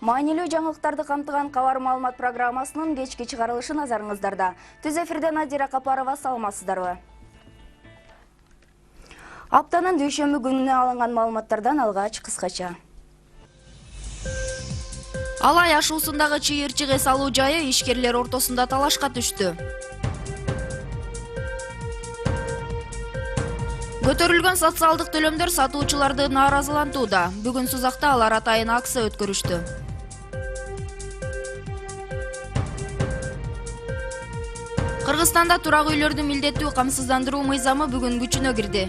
Маанилүү жаңылыктарды камтыган кабар маалымат программасынын кечки чыгарылышы назарыңыздарда. Түз эфирде Надира Капарова, саламатсыздарбы? Аптанын дүйшөмбү күнүнө алынган маалыматтардан алгач кыскача. Алай ашуусундагы чыйыр-чыгы салуу жайы ишкерлер ортосунда талашка түштү. Көтөрүлгөн социалдык төлөмдөр сатуучуларды нааразылантууда. Бүгүн Сузакта алар атайын акция өткөрүштү. Кыргызстанда турак үйлөрдү милдеттүү камсыздандыруу мыйзамы бүгүн күчүнө кирди.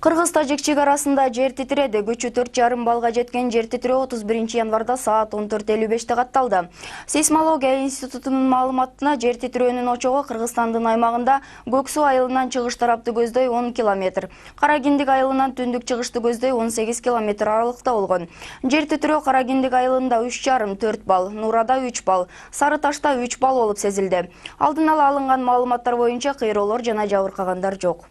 Кыргыз-Тажик чекарасында жер титиреди. Күчү 4,5 балга жеткен жер титирөө 31 январда саат 14:55 катталды. Сейсмология институтунун маалыматына жер титирөөнүн очогу Кыргызстандын аймагында Көксу айылынан чыгыш тарапты көздөй 10 км, Каракиндик айылынан түндүк чыгышты көздөй 18 км аралыкта болгон. Жер титирөө Каракиндик айылында 3,5-4 балл, Нурада 3 балл, Сары Ташта 3 балл болуп сезилди. Алдын ала алынган маалыматтар боюнча кыйроолор жана жабыркагандар жок.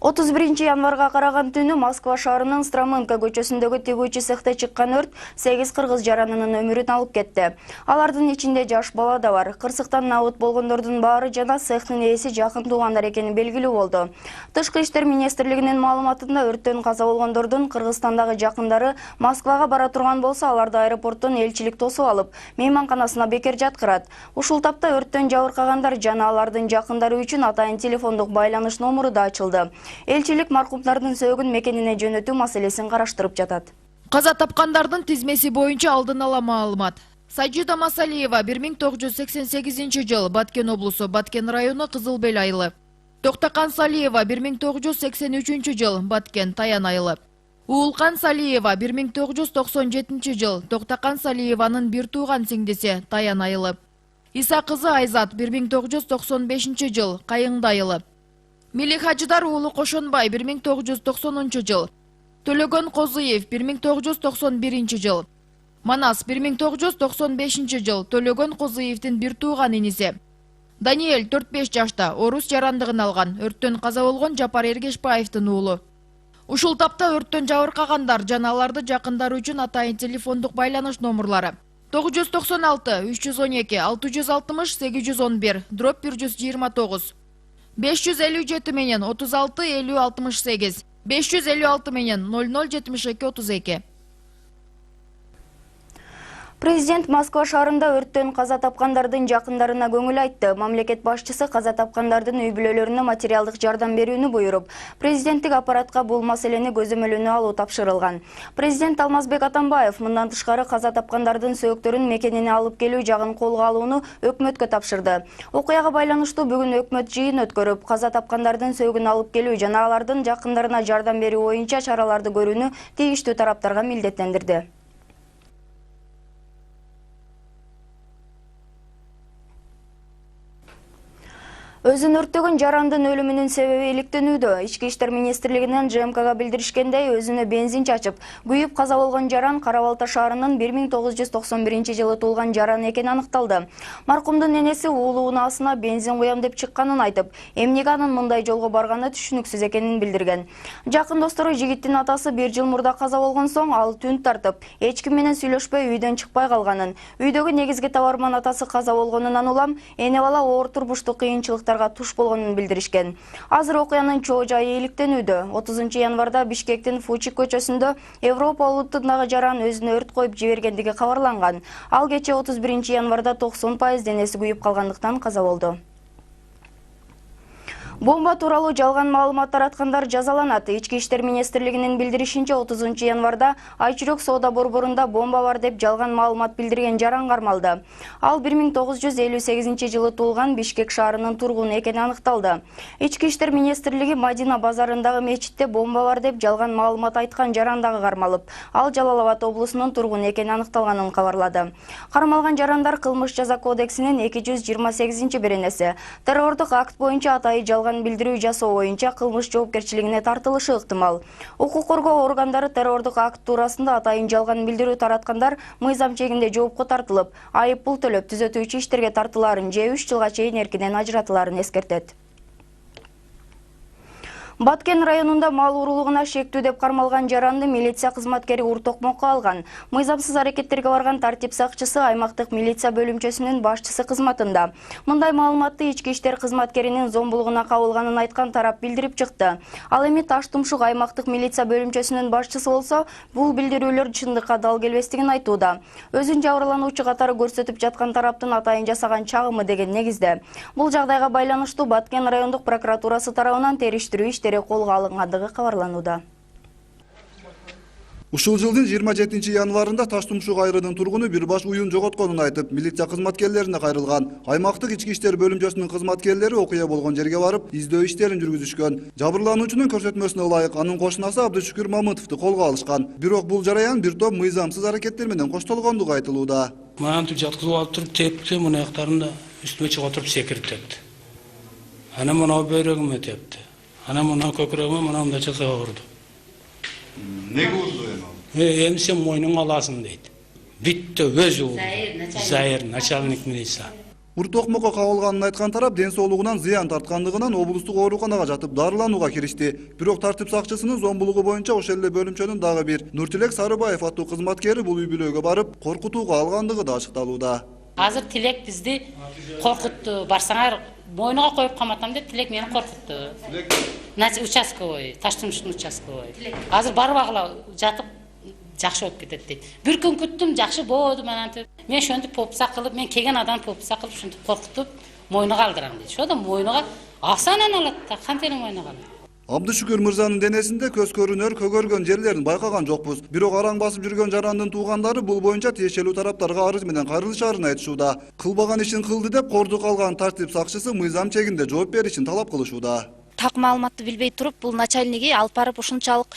31 январга караган түнү Москва шаарынын Стромынка көчөсүндөгү тигүүчү цехте чыккан өрт 8 кыргыз жаранынын өмүрүн алып кетти. Алардын ичинде жаш бала да бар. Кырсыктан набыт болгондордун баары жана цехтин ээси жакын туугандар экени белгилүү болду. Тышкы иштер министрлигинин маалыматында өрттөн каза болгондордун Кыргызстандагы жакындары Москвага бара турган болсо, аларды аэропорттон элчилик тосуп алып, мейманканасына бекер жаткырат. Ушул тапта өрттөн жабыркагандар жана алардын жакындары үчүн атайын телефондук байланыш номуру да ачылды. Элчилик маркумдардын сөөгүн мекенине жөнөтүү маселесин караштырып жатат. Каза тапкандардын тизмеси боюнча алдын ала маалымат. Сажида Масалиева 1988 жыл, Баткен облусу, Баткен району, Кызыл Бел айылы. Токтакан Салиева 1983 жыл, Баткен, Таян айылы. Уулкан Салиева 1997 жыл, Токтакан Салиеванын бир тууган сиңдиси, Таян айылы. Иса кызы Айзат 1995 жыл, Кайыңды айылы. Милихажыдар уулу Кошонбай 1990 жыл. Төлөгөн Козуев 1991 жыл. Манас 1995 жыл. Төлөгөн Козуевдин бир тууган иниси. Даниэль 4-5 жашта, орус жарандыгын алган. Өрттөн каза болгон Жапар Эргешбаевдин уулу. Ушул тапта өрттөн жабыркагандар жана аларды жакындары үчүн атайын телефондук байланыш номурлары: 996 312 660 811 /129, 557 менен 36 50 68, 556 менен 00 72 32. Президент Москва шаарында өрттөн каза тапкандардын жакындарына көңүл айтты. Мамлекет башчысы каза тапкандардын үй бүлөлөрүнө материалдык жардам берүүнү буйруп, президенттик аппаратка бул маселени көзөмөлүнө алуу тапшырылган. Президент Алмазбек Атамбаев мындан тышкары каза тапкандардын сөөктөрүн мекенине алып келүү жагын колго алууну өкмөткө тапшырды. Окуяга байланыштуу бүгүн өкмөт жыйын өткөрүп, каза тапкандардын сөөгүн алып келүү жана алардын жакындарына жардам берүү боюнча чараларды көрүүнү тийиштүү тараптарга милдеттендирди. Өзүн өрттөгөн жарандын өлүмүнүн себеби иликтенүүдө. Ички иштер министрлигинен ЖМКга билдиришкендей, өзүнө бензин чачып, күйүп каза болгон жаран Кара-Балта шаарынын 1991 жылы туулган жаран экени аныкталды. Маркумдун энеси уулу унаасына бензин куям деп чыкканын айтып, эмнеге анын мындай жолго барганы түшүнүксүз экенин билдирген. Жакын достору жигиттин атасы 1 жыл мурда каза болгон соң ал түн тартып, эч ким менен сүйлөшпөй үйдөн чыкпай калганын, үйдөгү негизги табарман атасы каза болгонунан улам эне бала оор турмуштук кыйынчылыктар туш болгонун билдиришкен. Азыр окуянын чоо жайы иликтенүүдө. 30 январда Бишкектин Фучик көчөсүндө Европа улуттундагы жаран өзүнө өрт коюп жибергендиги кабарланган. Ал кече 31 январда 90% денеси күйүп калгандыктан каза болду. Бомба тууралуу жалган маалымат тараткандар жазаланат. Ички иштер министрлигинин билдиришинче 30 январда Айчүрөк соода борборунда бомба бар деп жалган маалымат билдирген жаран кармалды. Ал 1958 жылы туулган Бишкек шаарынын тургуну экени аныкталды. Ички иштер министрлиги Мадина базарындагы мечитте бомба бар деп жалган маалымат айткан жаран дагы кармалып, ал Жалал Абад облусунун тургуну экени аныкталганын кабарлады. Кармалган жарандар кылмыш жаза кодексинин 228-беренеси террордук акт боюнча атайы жалган билдирүү жасоо боюнча кылмыш жоопкерчилигине тартылышы ыктымал. Укук коргоо органдары террордук акт туурасында атайын жалган билдирүү тараткандар мыйзам чегинде жоопко тартылып, айып пул төлөп түзөтүүчү иштерге тартылаарын же 3 жылга чейин эркинен ажыратылаарын эскертет. Баткен районунда мал уруулугуна шектүү деп кармалган жаранды милиция кызматкери уртокмокко алган. Мыйзамсыз аракеттерге барган тартип сакчысы аймактык милиция бөлүмчөсүнүн башчысы кызматында. Мындай маалыматты ички иштер кызматкеринин зомбулугуна кабылганын айткан тарап билдирип чыкты. Ал эми Таш Тумшук аймактык милиция бөлүмчөсүнүн башчысы болсо, бул билдирүүлөр чындыкка дал келбестигин айтууда. Өзүн жабырлануучу катары көрсөтүп жаткан тараптын атайын жасаган чагымы деген негизде. Бул жагдайга байланыштуу Баткен райондук прокуратурасы тарабынан териштирүү иштери колго алынгандыгы кабарланууда. Ушул жылдын 27 январында Таш Тумшук айрынын тургуну бир баш уюн жоготконун айтып, милиция кызматкерлерине кайрылган. Аймактык ички иштер бөлүмчөсүнүн кызматкерлери окуя болгон жерге барып, издөө иштерин жүргүзүшкөн. Жабырлануучунун көрсөтмөсүнө ылайык анын кошунасы Абдышүкүр Мамытовду колго алышкан. Бирок бул жараян бир топ мыйзамсыз аракеттер менен коштолгондугу айтылууда. Мантип жаткызып алып туруп тепти, мына аяктарында үстүмө чыгып отуруп секирип тепти. Ана мына бөйрөгүмө тепти. Ана мына көкүрөгүмө мындай часа урду. Неге урду эми? Эми сен мойнуңа аласың дейт. Бүтті өзү Зайыр, начальник милиция. Уртокмокко кабылганын айткан тарап ден соолугунан зыян тарткандыгынан облустук ооруканага жатып дарыланууга киришти. Бирок тартип сакчысынын зомбулугу боюнча ошол эле бөлүмчөнүн дагы бир Нуртилек Сарыбаев аттуу кызматкери бул үй бүлөгө барып, коркутууга алгандыгы да ачыкталууда. Азыр Тилек бизди коркутту. Барсаңар мойнуга коюп каматам деп Тилек мени коркутту. Участковый, Таш Тумшуктун участковый. Азыр барбагыла жатып жакшы болуп кетет дейт. Бир күн күттүм, жакшы болду менантип. Мен ошентип попса кылып, мен келген адам попса кылып ушинтип коркутуп, мойнуга алдырам дейт. Ошо да мойнуга асанан алат да, кантип мойнуга алат. Абдышүкүр мырзанын денесинде көз көрүнөр, көгөргөн жерлерин байкаган жокпуз. Бирок араң басып жүргөн жарандын туугандары бул боюнча тиешелүү тараптарга арыз менен кайрылышаарын айтышууда. Кылбаган ишин кылды деп кордук алган тартип сакчысы мыйзам чегинде жооп беришин талап кылышууда. Так маалыматты билбей туруп, бул начальниги алып барып ушунчалык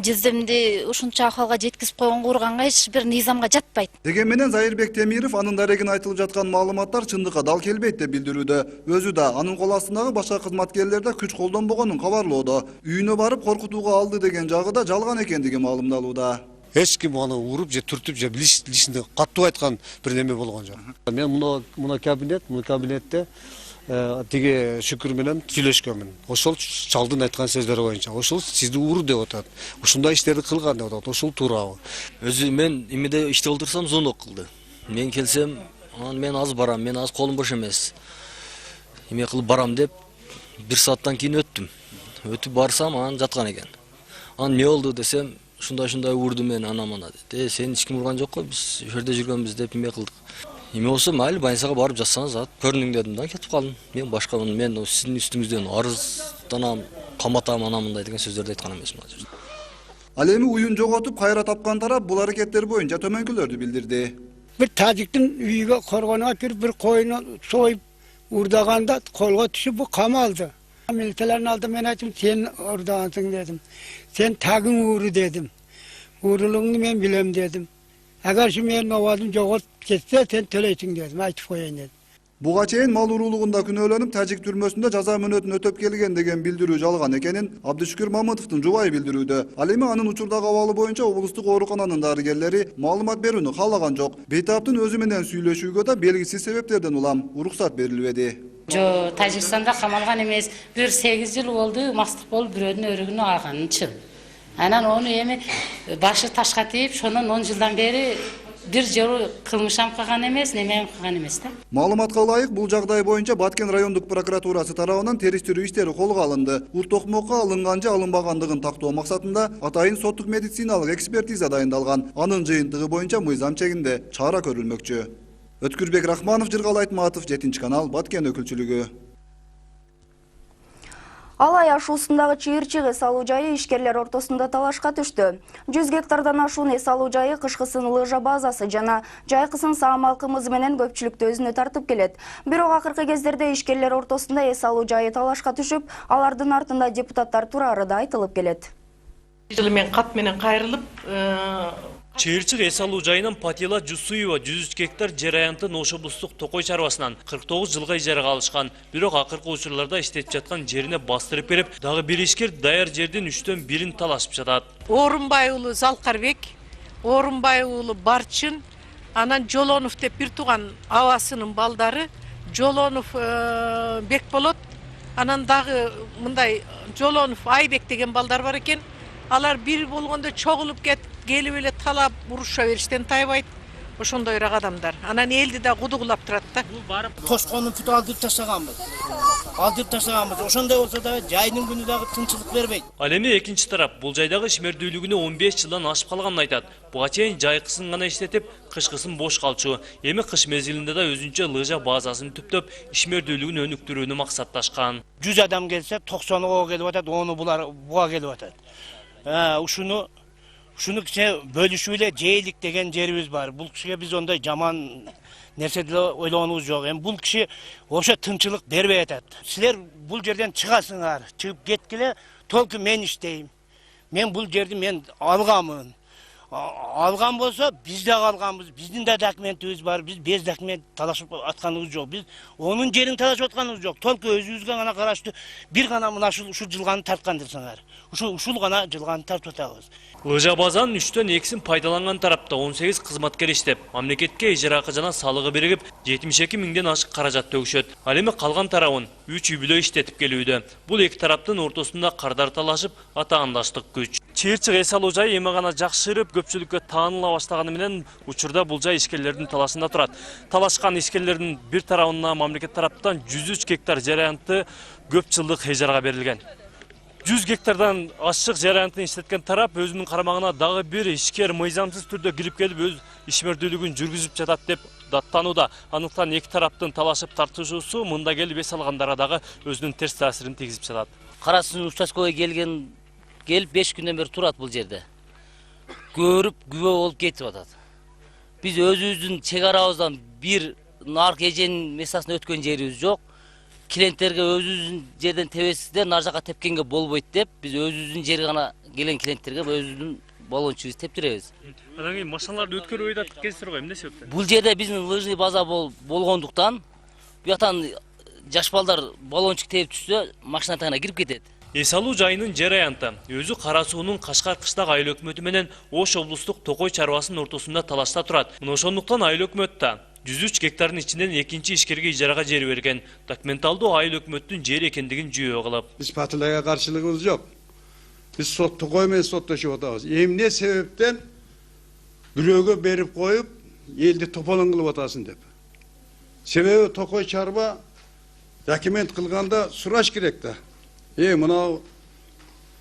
жездемди ушунча акалга жеткизип койгонго урганга эч бир низамга жатпайт. Деген менен Зайырбек Темиров анын дарегин айтылып жаткан маалыматтар чындыкка дал келбейт деп билдирүүдө. Өзү да анын кол астындагы башка кызматкерлер да күч колдонбогонун кабарлоодо. Үйүнө барып коркутууга алды деген жагы да жалган экендиги маалымдалууда. Эч ким аны уруп же түртүп же личинде каттуу айткан бир неме болгон жок. Мен мына кабинетте тиги Шүкүр менен сүйлөшкөнмүн. Ошол чалдын айткан сөздөрү боюнча, ошол сизди уру деп атат. Ушундай иштерди кылган деп атат. Ошол туурабы? Өзү мен эмеде иштеп отурсам звонок кылды. Мен келсем, мен азыр барам, мен азыр колум бош эмес. Эме кылып барам деп 1 сааттан кийин өтүп барсам, анан жаткан экен. Анан эмне болду десем, ушундай урду мен ана-мана деди. Сен эч ким урган жок го, биз ошол жерде жүргөнбүз деп эме кылдык. Эме болсо майли больницага барып жатсаңыз ат көрүнүң дедим да, кетип калдым. Мен башка мен сиздин үстүңүздөн арызданам, каматам мындай деген сөздөрдү айткан эмесмин азыр. Ал эми уюн жоготуп кайра тапкан тарап бул аракеттер боюнча төмөнкүлөрдү билдирди. Bir taciktin үйгө коргонуга кирип bir koyunu soyup urdaganda kolga түшүп bu kamaldı. Militelerin aldı men aytım sen urdagansın dedim. Sen tagın uğru dedim. Uğruluğunu men bilem dedim. Eğer şu men ovadım jogot ketse sen төлөйсүң dedim. Aytıp koyayım dedim. Буга чейин мал уруулугунда күнөөлөнүп тажик түрмөсүндө жаза мөөнөтүн өтөп келген деген билдирүү жалган экенин Абдышүкүр Мамытовдун жубайы билдирүүдө. Ал эми анын учурдагы абалы боюнча облустук оорукананын дарыгерлери маалымат берүүнү каалаган жок. Бейтаптын өзү менен сүйлөшүүгө да белгисиз себептерден улам уруксат берилбеди. Жо, Тажикстанда камалган эмес, 8 жыл болду, мастык болуп бирөөнүн өрүгүнө алганын чын. Анан ону эми башы ташка тийип, ошондон 10 жылдан бери бир жолу кылмышам кылган эмес, немем кылган эмес да. Маалыматка ылайык бул жагдай боюнча Баткен райондук прокуратурасы тарабынан териштирүү иштери колго алынды. Уртокмокко алынган же алынбагандыгын тактоо максатында атайын соттук медициналык экспертиза дайындалган. Анын жыйынтыгы боюнча мыйзам чегинде чара көрүлмөкчү. Өткүрбек Рахманов, Жыргал Айтматов, 7 канал, Баткен өкүлчүлүгү. Алай ашуусундагы чыйырчык эс алуу жайы ишкерлер ортосунда талашка түштү. 100 гектардан ашуун эс алуу жайы кышкысын лыжа базасы жана жайкысын саамал кымызы менен көпчүлүктү өзүнө тартып келет. Бирок акыркы кездерде ишкерлер ортосунда эс алуу жайы талашка түшүп, алардын артында депутаттар турары да айтылып келет. Жылы мен кат менен кайрылып, Чыйырчык эс алуу жайынан Патила Жусуева 103 гектар жер аянтын Ош облустук Токой чарбасынан 49 жылга ижарага алышкан. Бирок акыркы учурларда иштетип жаткан жерине бастырып берип, дагы бир ишкер даяр жердин 3/1 талашып жатат. Орунбай уулу Залкарбек, Орунбай уулу Барчын, анан Жолонов деп бир тууган абасынын балдары, Жолонов Бекболот, Анан дагы мындай Жолонов, Айбек деген балдар бар экен. Алар бир болгондо чогулуп келип эле талап уруша бериштен тайбайт. Ошондойраак адамдар. Анан элди да кудугулап турат да. Тошконун бүтүп алдырып таштаганбыз. Ошондой болсо да жайдын күнү дагы тынчылык бербейт. Ал эми экинчи тарап бул жайдагы ишмердүүлүгүнө 15 жылдан ашып калганын айтат. Буга чейин жайкысын гана иштетип, кышкысын бош калчу. Эми кыш мезгилинде да өзүнчө лыжа базасын түптөп, ишмердүүлүгүн өнүктүрүүнү максатташкан. 100 адам келсе 90-ы ого келип атат, 10-ы буга келип атат. Ушуну кичине бөлүшүп эле жейлик деген жерибиз бар. Бул кишиге биз ондай жаман нерсе деле ойлогонубуз жок. Эми бул киши вообще тынчылык бербей атат. Силер бул жерден чыгасыңар, чыгып кеткиле, толку мен иштейм. Мен бул жерди мен алганмын. Алган болсо биз да алганбыз. Биздин да документибиз бар. Биз без документ талашып атканыбыз жок. Биз онун жерин талашып атканыбыз жок. Толку өзүбүзгө гана караштуу бир гана мына ушул жылганы тарткан десеңер. Ушул гана жылганы тартып атабыз. Лыжа базанын 3төн 2син пайдаланган тарапта 18 кызматкер иштеп, мамлекетке ижара акы жана салыгы биригип 72 миңден ашык каражат төгүшөт. Ал эми калган тарабын 3 үй бүлө иштетип келүүдө. Бул эки тараптын ортосунда кардар талашып, атаандаштык күч. Чыйырчык эс алуу жайы эми гана жакшырып, көпчүлүккө тааныла баштаганы менен учурда бул жай ишкерлердин талашында турат. Талашкан ишкерлердин бир тарабына мамлекет тараптан 103 гектар жер аянты көп жылдык эжарга берилген. 100 гектардан ашык жер аянтын иштеткен тарап өзүнүн карамагына дагы бир ишкер мыйзамсыз түрдө кирип келип өз ишмердүүлүгүн жүргүзүп жатат деп даттанууда. Андыктан эки тараптын талашып тартышуусу мында келип эс алгандарга дагы өзүнүн терс таасирин тийгизип жатат. Кара Суун участковой келип 5 күндөн бери турат бул жерде. Көрүп күбө болуп кетип атат. Биз өзүбүздүн чек арабыздан бир нарк эженин месасына өткөн жерибиз жок. Клиенттерге өзүбүздүн жерден тебесиздер, нар жака тепкенге болбойт деп, биз өзүбүздүн жери гана келген клиенттерге өзүбүздүн балончубузду тептиребиз. Анан кийин машиналарды өткөрүп айдатып келесиздер го, эмне себептен? Бул жерде биздин лыжный база болгондуктан, бuyактан жаш балдар балончук терип түшсө, машина тагына кирип кетет. Эс алуу жайынын жер аянты өзү Кара Суунун Кашкар кыштак айыл өкмөтү менен Ош облустук Токой чарбасынын ортосунда талашта турат. Мына ошондуктан айыл өкмөт да 103 гектардын ичинен экинчи ишкерге ижарага жер берген. Документалдуу айыл өкмөттүн жери экендигин жүйө кылып. Биз патылайга каршылыгыбыз жок. Биз Токой менен соттошуп атабыз. Эмне себептен бирөөгө берип коюп, элди тополоң кылып атасың деп. Себеби Токой чарба документ кылганда сураш керек да. Мына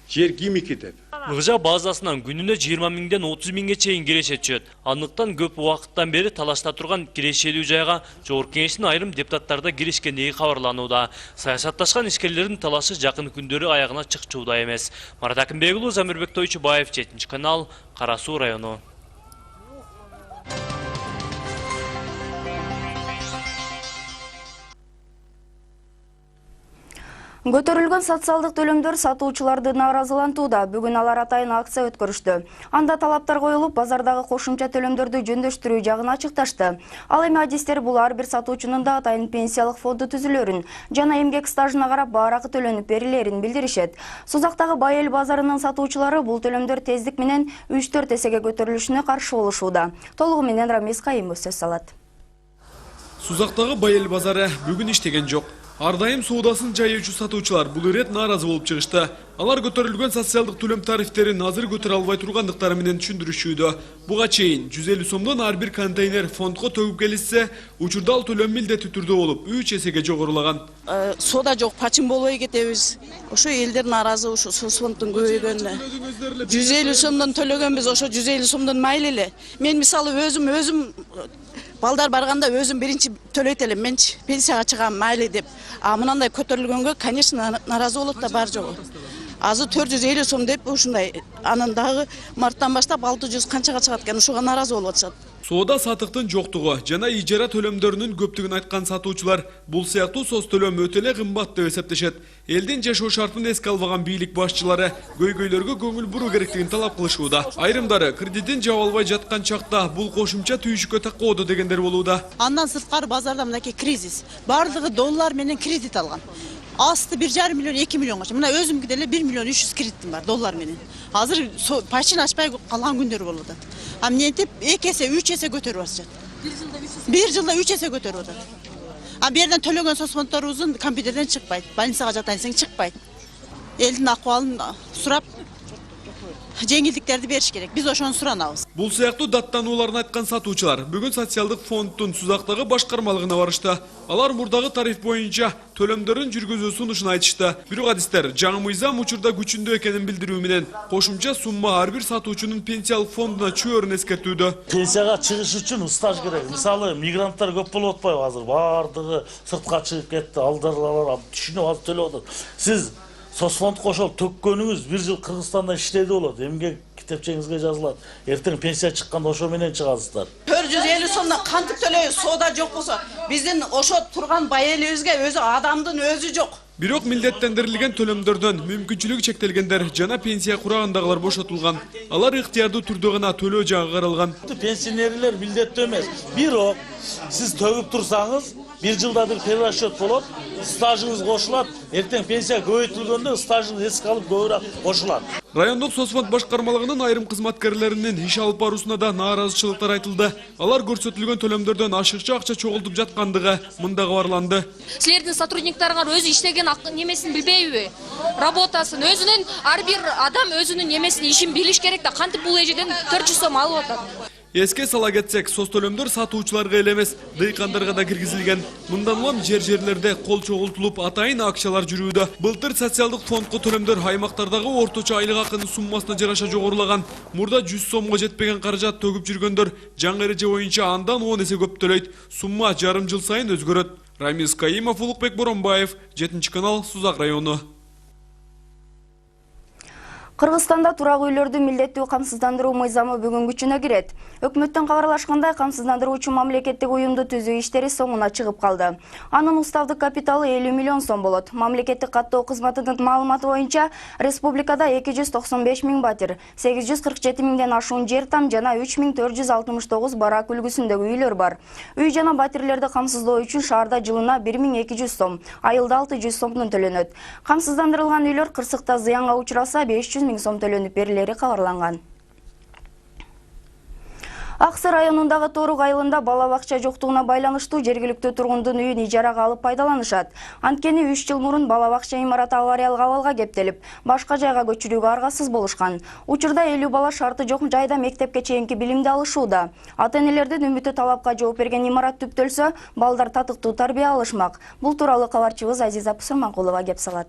жер кимики деп. Лыжа базасынан күнүнө 20 миңден 30 миңге чейин кирешет түшөт. Андыктан көп убакыттан бери талашта турган кирешелүү жайга Жогорку Кеңештин айрым депутаттары киришкендиги кабарланууда. Саясатташкан ишкерлердин талашы жакын күндөрү аягына чыкчууда эмес. Марат Акимбек уулу, Замирбек Тойчубаев, 7-канал, Кара Суу району. Көтөрүлгөн социалдык төлөмдөр сатуучуларды нааразылантууда. Бүгүн алар атайын акция өткөрүштү. Анда талаптар коюлуп, базардагы кошумча төлөмдөрдү жөндөштүрүү жагын ачыкташты. Ал эми адистер бул ар бир сатуучунун да атайын пенсиялык фонду түзүлөрүн жана эмгек стажына карап бааракы төлөнүп берилерин билдиришет. Сузактагы Байел базарынын сатуучулары бул төлөмдөр тездик менен 3-4 эсеге көтөрүлүшүнө каршы болушууда. Толугу менен Рамис Кайымов сөз алат. Сузактагы Байел базары бүгүн иштеген жок. Ар дайым соодасын жайуучу сатуучулар бул ирет нааразы болуп чыгышты. Алар көтөрүлгөн социалдык төлөм тарифтерин азыр көтөрө албай тургандыктары менен түшүндүрүшүүдө. Буга чейин 150 сомдон ар бир контейнер фондко төгүп келишсе, учурда ал төлөм милдеттүү түрдө болуп, 3 эсеге жогорулаган. Соода жок, пачым болбой кетебиз. Ошо элдер нааразы, ошо фонддун көбөйгөнүнө. 150 сомдон төлөгөнбүз, ошо 150 сомдон майлы эле. Мен мисалы өзүм балдар барганда өзүм биринчи төлөйт элем, мен пенсияга чыгам майлы деп. А мынандай көтөрүлгөнгө, конечно, нааразы болот да, бар жогу. Азыр 450 сом деп ушундай. Анан дагы марттан баштап 600 канчага чыгат экен, ушуга нааразы болуп атышат. Соода сатыктын жоктугу жана ижара төлөмдөрүнүн көптүгүн айткан сатуучулар бул сыяктуу соц төлөм өтө эле кымбат деп эсептешет. Элдин жашоо шартын эске албаган бийлик башчылары көйгөйлөргө көңүл буруу керектигин талап кылышууда. Айрымдары кредитин жаба албай жаткан чакта бул кошумча түйүшкө такоодо дегендер болууда. Андан сырткары базарда мынакей кризис. Бардыгы доллар менен кредит алган. Асты 1,5 миллион, 2 миллионга. Мына өзүмгө деле 1 миллион 300 кредитим бар доллар менен. Азыр почти ачпай калган күндөр болуп атат. А мынтип 2 эсе, 3 эсе көтөрүп атышат. 1 жылда 3 эсе көтөрүп атат. А берден төлөгөн сосфондорубуздун компьютерден чыкпайт. Больницага жатайын десең чыкпайт. Элдин акыбалын сурап жеңилдиктерди бериш керек. Биз ошону суранабыз. Бул сыяктуу даттанууларын айткан сатуучулар бүгүн социалдык фонддун Сузактагы башкармалыгына барышты. Алар мурдагы тариф боюнча төлөмдөрдүн жүргүзүү сунушун айтышты. Бирок адистер жаңы мыйзам учурда күчүндө экенин билдирүү менен кошумча сумма ар бир сатуучунун пенсиялык фондуна чөөрүн эскертүүдө. Пенсияга чыгыш үчүн стаж керек. Мисалы, мигранттар көп болуп атпайбы азыр? Бардыгы сыртка чыгып кетти, алдарлар түшүнүп азыр төлөп атат. Сиз сосфонд кошол төккөнүңүз 1 жыл Кыргызстанда иштеди болот. Эмгек китепчеңизге жазылат. Эртең пенсия чыкканда ошо менен чыгасыздар. 450 сомдон кантип төлөйбүз? Соода жок болсо, биздин ошо турган бай элибизге өзү адамдын өзү жок. Бирок милдеттендирилген төлөмдөрдөн мүмкүнчүлүгү чектелгендер жана пенсия курагындагылар бошотулган. Алар ыктыярдуу түрдө гана төлөө жагы каралган. Пенсионерлер милдеттүү эмес. Бирок сиз төгүп турсаңыз, 1 жылда бир перерасчет болот, стажыңыз кошулат, эртең пенсия көбөйтүлгөндө стажыңыз эске алып көбүрөөк кошулат. Райондук соцфонд башкармалыгынын айрым кызматкерлеринин иш алып баруусуна да нааразычылыктар айтылды. Алар көрсөтүлгөн төлөмдөрдөн ашыкча акча чогултуп жаткандыгы мында кабарланды. Силердин сотрудниктарыңар өзү иштеген немесин билбейби? Работасын өзүнүн ар бир адам өзүнүн немесин ишин билиш керек да, кантип бул эжеден 400 сом алып атат? Эске сала кетсек, соц төлөмдөр сатуучуларга эле эмес, дыйкандарга да киргизилген. Мындан улам жерлерде кол чогултулуп атайын акчалар жүрүүдө. Былтыр социалдык фондко төлөмдөр аймактардагы орточо айлык акынын суммасына жараша жогорулаган. Мурда 100 сомго жетпеген каражат төгүп жүргөндөр жаңы эреже боюнча андан 10 эсе көп төлөйт. Сумма жарым жыл сайын өзгөрөт. Рамиз Каимов, Улукбек Боронбаев, 7-канал, Сузак району. Кыргызстанда турак үйлөрдү милдеттүү камсыздандыруу мыйзамы бүгүн күчүнө кирет. Өкмөттөн кабарлашкандай, камсыздандыруучу мамлекеттик уюмду түзүү иштери соңуна чыгып калды. Анын уставдык капиталы 50 миллион сом болот. Мамлекеттик каттоо кызматынын маалыматы боюнча, республикада 295 миң батир, 847 миңден ашуун жер там жана 3469 барак үлгүсүндөгү үйлөр бар. Үй жана батирлерди камсыздоо үчүн шаарда жылына 1200 сом, айылда 600 сомдон төлөнөт. Камсыздандырылган үйлөр кырсыкта зыянга учураса 500 миң сом төлөнүп берилери кабарланган. Аксы районундагы Торук айылында бала бакча жоктугуна байланыштуу жергиликтүү тургундун үйүн ижарага алып пайдаланышат. Анткени 3 жыл мурун бала бакча имараты авариялык абалга кептелип, башка жайга көчүрүүгө аргасыз болушкан. Учурда 50 бала шарты жок жайда мектепке чейинки билимди алышууда. Ата-энелердин үмүтү талапка жооп берген имарат түптөлсө, балдар татыктуу тарбия алышмак. Бул тууралуу кабарчыбыз Азиза Пусурманкулова кеп салат.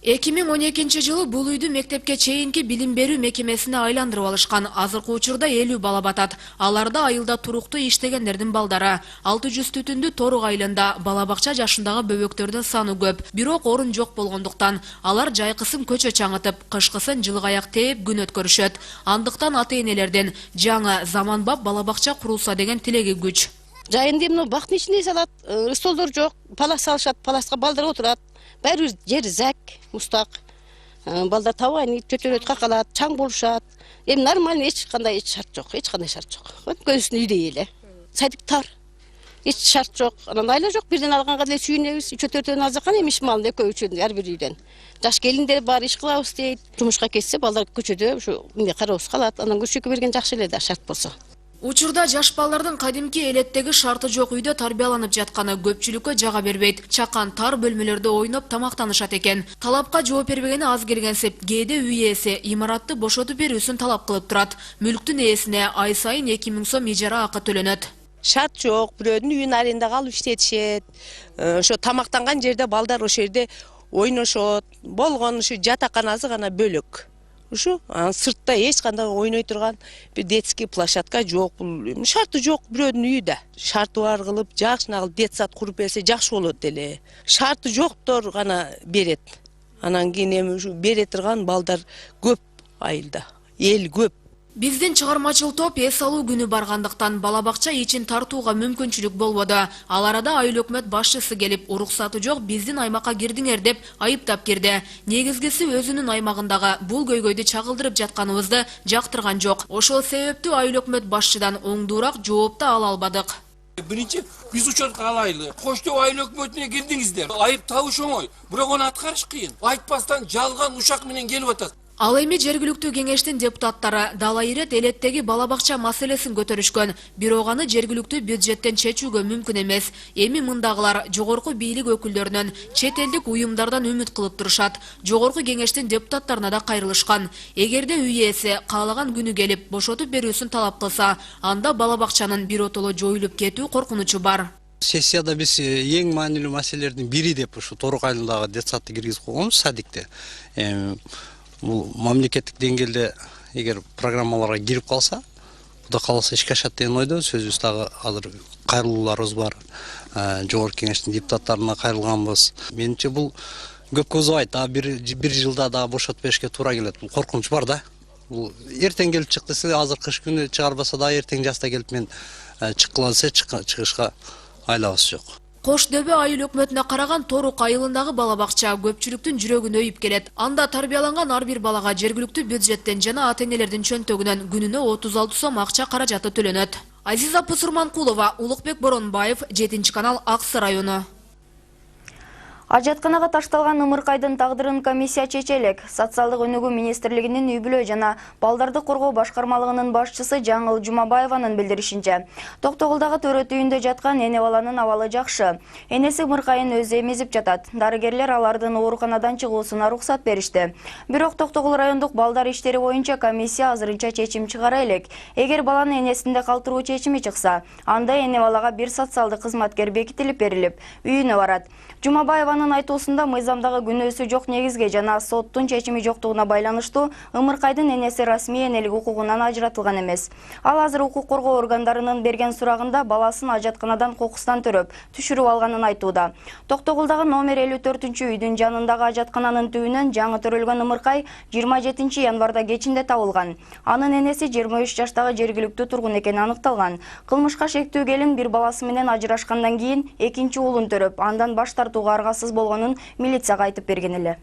2012 жылы бул үйдү мектепке чейинки билим берүү мекемесине айландырып алышкан. Азыркы учурда 50 бала батат. Аларда айылда туруктуу иштегендердин балдары. 600 түтүндүү Торук айылында бала бакча жашындагы бөбөктөрдүн саны көп. Бирок орун жок болгондуктан алар жайкысын көчө чаңытып, кышкысын жылык аяк тээп күн өткөрүшөт. Андыктан ата-энелердин жаңы заманбап бала бакча курулса деген тилеги күч. Жайында мына бактын ичинде салат, столдор жок, палас салышат, паласка балдар отурат. Бәрі жер зәк, мұстақ. Балдар табайын, төтөрөт қақалат, чаң болушат. Нормально, ешқандай шарт жоқ, ешқандай шарт жоқ. Көзісін үйде еле. Сәдік тар. Еш шарт жоқ. Анан айла жоқ, бірден алғанға деле сүйінеміз. 3-4-тен азыққан емеш малын екі үчүн әр бір үйден. Жаш келіндер бар, иш кылабыз дейт. Жумушка кетсе, балдар көчөдө ушу карабыз калат. Анан көчөгө берген жакшы эле да шарт болсо. Учурда жаш балдардын кадимки элеттеги шарты жок үйдө тарбияланып жатканы көпчүлүккө жага бербейт. Чакан тар бөлмөлөрдө ойноп тамактанышат экен. Талапка жооп бербегени аз келгенсип, кээде үй ээси имаратты бошотуп берүүсүн талап кылып турат. Мүлктүн ээсине ай сайын 2000 сом ижара акы төлөнөт. Шарт жок, бирөөнүн үйүн арендага алып иштетишет. Ошо тамактанган жерде балдар ошол жерде ойношот. Болгон ушу жатаканасы гана бөлөк. Ушу сыртта эч кандай ойной турган бир детский площадка жок. Бул шарты жок бирөөнүн үйү да. Шарты бар кылып, жакшына кылып детсад куруп берсе жакшы болот эле. Шарты жоктор гана берет. Анан кийин эми ушу бере турган балдар көп айылда. Эл көп. Биздин чыгармачыл топ эс алуу күнү баргандыктан бала бакча ичин тартууга мүмкүнчүлүк болбоду. Ал арада айыл өкмөт башчысы келип, уруксаты жок биздин аймакка кирдиңер деп айыптап кирди. Негизгиси өзүнүн аймагындагы бул көйгөйдү чагылдырып жатканыбызды жактырган жок. Ошол себептүү айыл өкмөт башчыдан оңдуураак жооп да ала албадык. Биринчи биз учетко алайлы. Коштоо айыл өкмөтүнө кирдиңиздер. Айып табыш оңой, бирок аны аткарыш кыйын. Айтпастан жалган ушак менен келип атат. Ал эми жергиликтүү кеңештин депутаттары дала ирет элеттеги бала бакча маселесин көтөрүшкөн. Бирок аны жергиликтүү бюджеттен чечүүгө мүмкүн эмес. Эми мындагылар жогорку бийлик өкүлдөрүнөн, чет элдик уюмдардан үмүт кылып турушат. Жогорку кеңештин депутаттарына да кайрылышкан. Эгерде үй ээси каалаган күнү келип бошотуп берүүсүн талап кылса, анда бала бакчанын биротоло жоюлуп кетүү коркунучу бар. Сессияда биз эң маанилүү маселелердин бири деп ушу Торок айылындагы детсадты киргизип койгонбуз, садикте. Бул мамлекеттик деңгээлде эгер программаларга кирип калса, Кудай кааласа ишке ашат деген ойдо. Сөзүбүз дагы азыр кайрылууларыбыз бар. Жогорку кеңештин депутаттарына кайрылганбыз. Менимче бул көпкө узабайт, бир жылда дагы бошотуп беришке туура келет. Бул коркунуч бар да. Бул эртең келип чык десе, азыр кыш күнү чыгарбаса да эртең жазда келип мен чыккыла десе чыгышка айлабыз жок. Кош дөбө айыл өкмөтүнө караган Торок айылындагы бала бакча көпчүлүктүн жүрөгүн өйүп келет. Анда тарбияланган ар бир балага жергиликтүү бюджеттен жана ата-энелердин чөнтөгүнөн күнүнө 36 сом акча каражаты төлөнөт. Азиза Пусурманкулова, Улукбек Боронбаев, 7-канал, Аксы району. Ажатканага ташталган ымыркайдын тагдырын комиссия чечелек. Социалдык өнүгүү министрлигинин үй-бүлө жана балдарды коргоо башкармалыгынын башчысы Жаңыл Жумабаеванын билдиришинче, Токтогулдагы төрөт үйүндө жаткан эне баланын абалы жакшы. Энеси ымыркайын өзү эмизип жатат. Дарыгерлер алардын ооруканадан чыгуусуна уруксат беришти. Бирок Токтогул райондук балдар иштери боюнча комиссия азырынча чечим чыгара элек. Эгер баланы энесинде калтыруу чечими чыкса, анда эне балага бир социалдык кызматкер бекитилип берилип, үйүнө барат. Жумабаеванын айтуусунда мыйзамдагы күнөөсү жок негизге жана соттун чечими жоктугуна байланыштуу ымыркайдын энеси расмий энелик укугунан ажыратылган эмес. Ал азыр укук коргоо органдарынын берген сурагында баласын ажатканадан кокустан төрөп, түшүрүп алганын айтууда. Токтогулдагы номер 54-үйдүн жанындагы ажаткананын түбүнөн жаңы төрөлгөн ымыркай 27 январда кечинде табылган. Анын энеси 23 жаштагы жергиликтүү тургун экени аныкталган. Кылмышка шектүү келин бир баласы менен ажырашкандан кийин экинчи уулун төрөп, андан баш тартууга аргасыз болгонун милицияга айтып берген эле.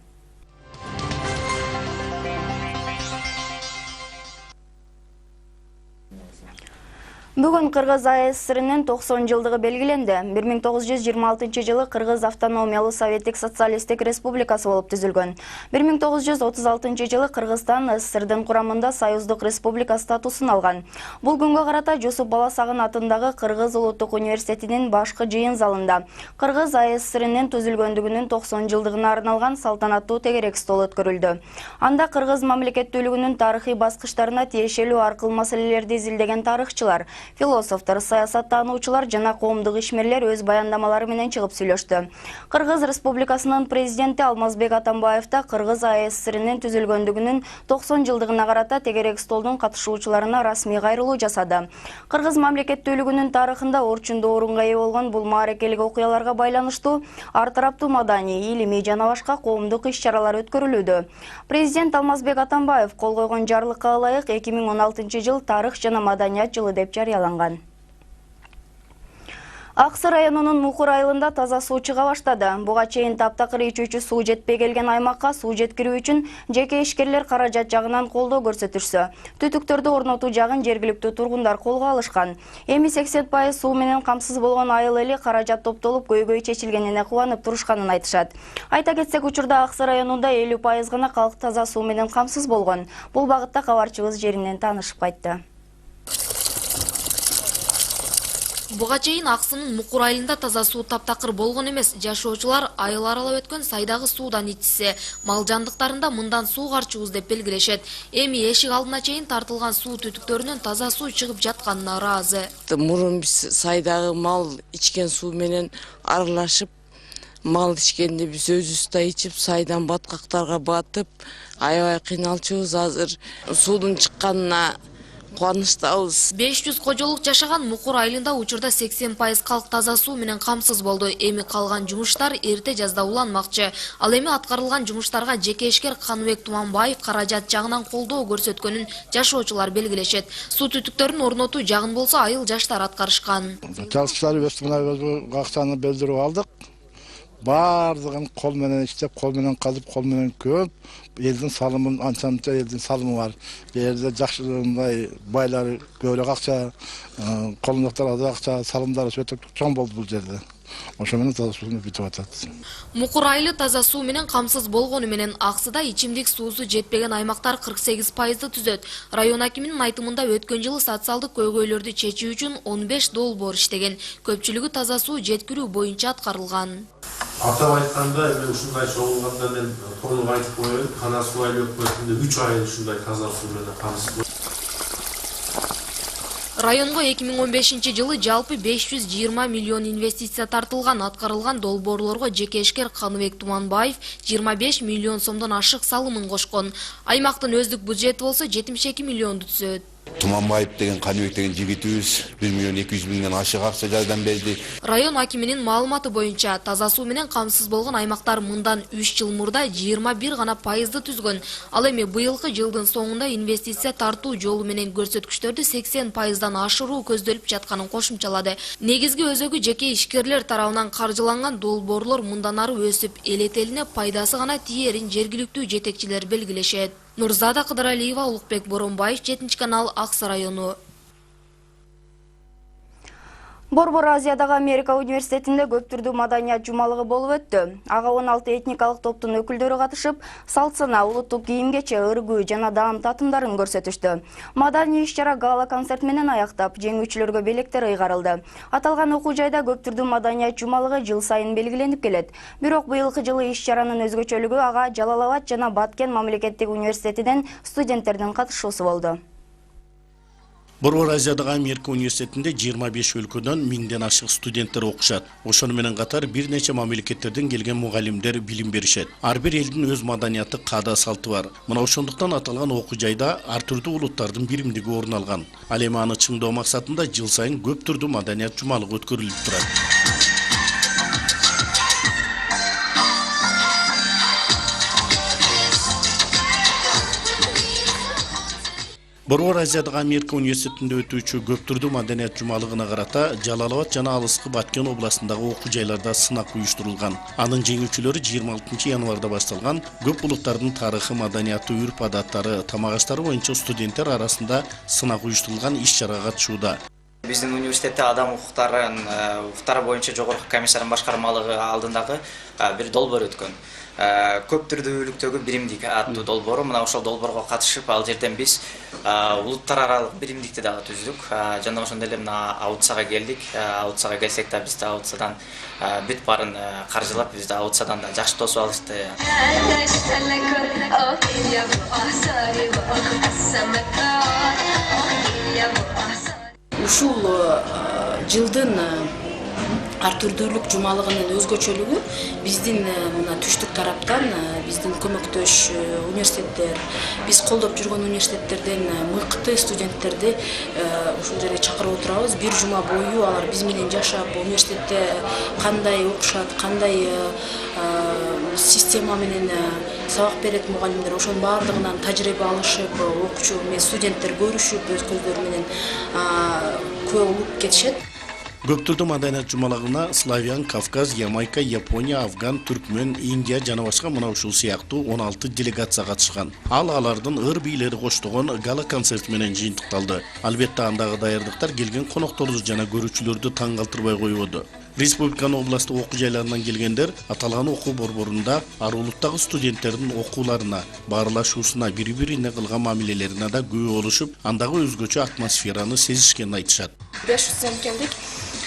Бүгүн Кыргыз АССРнын 90 жылдыгы белгиленди. 1926 жылы Кыргыз автономиялуу советтик социалисттик республикасы болуп түзүлгөн. 1936 жылы Кыргызстан СССРдын курамында союздук республика статусун алган. Бул күнгө карата Жусуп Баласагын атындагы Кыргыз улуттук университетинин башкы жыйын залында Кыргыз АССРнын түзүлгөндүгүнүн 90 жылдыгына арналган салтанаттуу тегерек стол өткөрүлдү. Анда Кыргыз мамлекеттүүлүгүнүн тарыхый баскычтарына тиешелүү аркыл маселелерди изилдеген тарыхчылар, философтор, саясаттануучулар жана коомдук ишмерлер өз баяндамалары менен чыгып сүйлөштү. Кыргыз Республикасынын президенти Алмазбек Атамбаев да Кыргыз АССРнын түзүлгөндүгүнүн 90 жылдыгына карата тегерек столдун катышуучуларына расмий кайрылуу жасады. Кыргыз мамлекеттүүлүгүнүн тарыхында орчундуу орунга ээ болгон бул мааракелик окуяларга байланыштуу ар тараптуу маданий, илимий жана башка коомдук иш-чаралар өткөрүлүүдө. Президент Алмазбек Атамбаев кол койгон жарлыкка ылайык 2016 жыл тарых жана маданият жылы деп жарыяланган. Аксы районунун Мукур айылында таза суу чыга баштады. Буга чейин таптакыр ичүүчү суу жетпей келген аймакка суу жеткирүү үчүн жеке ишкерлер каражат жагынан колдоо көрсөтүшсө, түтүктөрдү орнотуу жагын жергиликтүү тургундар колго алышкан. Эми 80% суу менен камсыз болгон айыл эли каражат топтолуп көйгөй чечилгенине кубанып турушканын айтышат. Айта кетсек, учурда Аксы районунда 50% гана калк таза суу менен камсыз болгон. Бул багытта кабарчыбыз жеринен таанышып кайтты. Буга чейин Аксынын Мукур айылында таза суу таптакыр болгон эмес. Жашоочулар айыл аралап өткөн сайдагы суудан ичсе, мал жандыктарында мындан суу карчыбыз деп белгилешет. Эми эшик алдына чейин тартылган суу түтүктөрүнөн таза суу чыгып жатканына ыраазы. Мурун биз сайдагы мал ичкен суу менен аралашып, мал ичкенде биз өзүбүз ичип, сайдан баткактарга батып, аябай кыйналчубуз. Азыр суудун чыкканына кубанычтабыз. 500 кожолук жашаган Мукур айылында учурда 80% калк таза суу менен камсыз болду. Эми калган жумуштар эрте жазда уланмакчы. Ал эми аткарылган жумуштарга жеке ишкер Каныбек Туманбаев каражат жагынан колдоо көрсөткөнүн жашоочулар белгилешет. Суу түтүктөрүн орнотуу жагын болсо айыл жаштар аткарышкан. Жалчылар өз акчаны белдирип алдык. Бардыгын кол менен иштеп, кол менен казып, кол менен көп. Элдин салымын, анча элдин салымы бар. Берде жакшы мындай байлар көбүрөөк акча, колундактар аз акча, салымдар өтө чоң болду бул жерде. Ошо менен таза сууну бүтүп атат. Мукур айлы таза суу менен камсыз болгону менен Аксыда ичимдик суусу жетпеген аймактар 48%ды түзөт. Район акиминин айтымында өткөн жылы социалдык көйгөйлөрдү чечүү үчүн 15 долбоор иштеген. Көпчүлүгү таза суу жеткирүү боюнча аткарылган. Атап айтканда, мен ушундай чогулганда мен толук айтып коеюн, Кана суу айлы өкмөтүндө 3 ай ушундай таза суу менен камсыз. Районго 2015 жылы жалпы 520 миллион инвестиция тартылган. Аткарылган долбоорлорго жекешкер Каныбек Туманбаев 25 миллион сомдон ашык салымын кошкон. Аймактын өздүк бюджети болсо 72 миллионду түзөт. Туманбаев деген Каныбек деген жигитибиз 1 миллион 200 миңден ашык акча жардам берди. Район акиминин маалыматы боюнча таза суу менен камсыз болгон аймактар мындан 3 жыл мурда 21 гана пайызды түзгөн. Ал эми быйылкы жылдын соңунда инвестиция тартуу жолу менен көрсөткүчтөрдү 80%дан ашыруу көздөлүп жатканын кошумчалады. Негизги өзөгү жеке ишкерлер тарабынан каржыланган долбоорлор мындан ары өсүп, эл этелине пайдасы гана тиерин жергиликтүү жетекчилер белгилешет. Нурзада Кыдыралиева, Улукбек Боронбаев, 7 канал, Аксы району. Борбор Азиядагы Америка университетинде көп түрдүү маданият жумалыгы болуп өттү. Ага 16 этникалык топтун өкүлдөрү катышып, салт сана, улуттук кийим-кече, ыргуу жана даам татымдарын көрсөтүштү. Маданий иш-чара гала концерт менен аяктап, жеңүүчүлөргө белектер ыйгарылды. Аталган окуу жайда көп түрдүү маданият жумалыгы жыл сайын белгиленип келет. Бирок быйылкы жылы иш-чаранын өзгөчөлүгү ага Жалал-Абад жана Баткен мамлекеттик университетинен студенттердин катышуусу болду. Борбор Азиядагы Америка университетинде 25 өлкөдөн 1000ден ашык студенттер окушат. Ошону менен катар бир нече мамлекеттерден келген мугалимдер билим беришет. Ар бир элдин өз маданияты, каада салты бар. Мына ошондуктан аталган окуу жайда ар түрдүү улуттардын биримдиги орун алган. Ал эми аны чыңдоо максатында жыл сайын көп түрдүү маданият жумалыгы өткөрүлүп турат. Борбор Азиядагы Америка университетинде өтүүчү көп түрдүү маданият жумалыгына карата Жалал-Абад жана алыскы Баткен областындагы окуу жайларда сынак уюштурулган. Анын жеңүүчүлөрү 26 январда башталган көп улуттардын тарыхы, маданияты, үрп-адаттары, тамак-аштары боюнча студенттер арасында сынак уюштурулган иш-чарага катышууда. Биздин университетте адам укуктары боюнча жогорку комиссиянын башкармалыгы алдындагы бир долбоор өткөн. Көп түрдүүлүктөгү биримдик аттуу долбоору. Мына ошол долбоорго катышып, ал жерден биз улуттар аралык биримдикти дагы түздүк. Жана ошондой эле мына аудицияга келдик. Аудицияга келсек да биз аудициядан бүт баарын каржылап, бизди аудициядан да жакшы тосуп алышты. Ушул жылдын ар түрдүүлүк жумалыгынын өзгөчөлүгү биздин мына түштүк тараптан биздин көмөктөш университеттер, биз колдоп жүргөн университеттерден мыкты студенттерди ушул жерге чакырып отурабыз. Бир жума бою алар биз менен жашап, университетте кандай окушат, кандай система менен сабак берет мугалимдер, ошонун баардыгынан тажрыйба алышып, окуучу студенттер көрүшүп, өз көздөрү менен көө болуп кетишет. Көп түрдүү маданият жумалыгына Славян, Кавказ, Ямайка, Япония, Афган, Түркмен, Индия жана башка мына ушул сыяктуу 16 делегация катышкан. Алардын ыр бийлери коштогон гала концерт менен жыйынтыкталды. Албетте андагы даярдыктар келген конокторду жана көрүүчүлөрдү таң калтырбай койбоду. Республиканын областтык окуу жайларынан келгендер аталган окуу борборунда ар улуттагы студенттердин окууларына, баарлашуусуна, бири-бирине кылган мамилелерине да күбө болушуп, андагы өзгөчө атмосфераны сезишкенин айтышат. 500 студент келдик.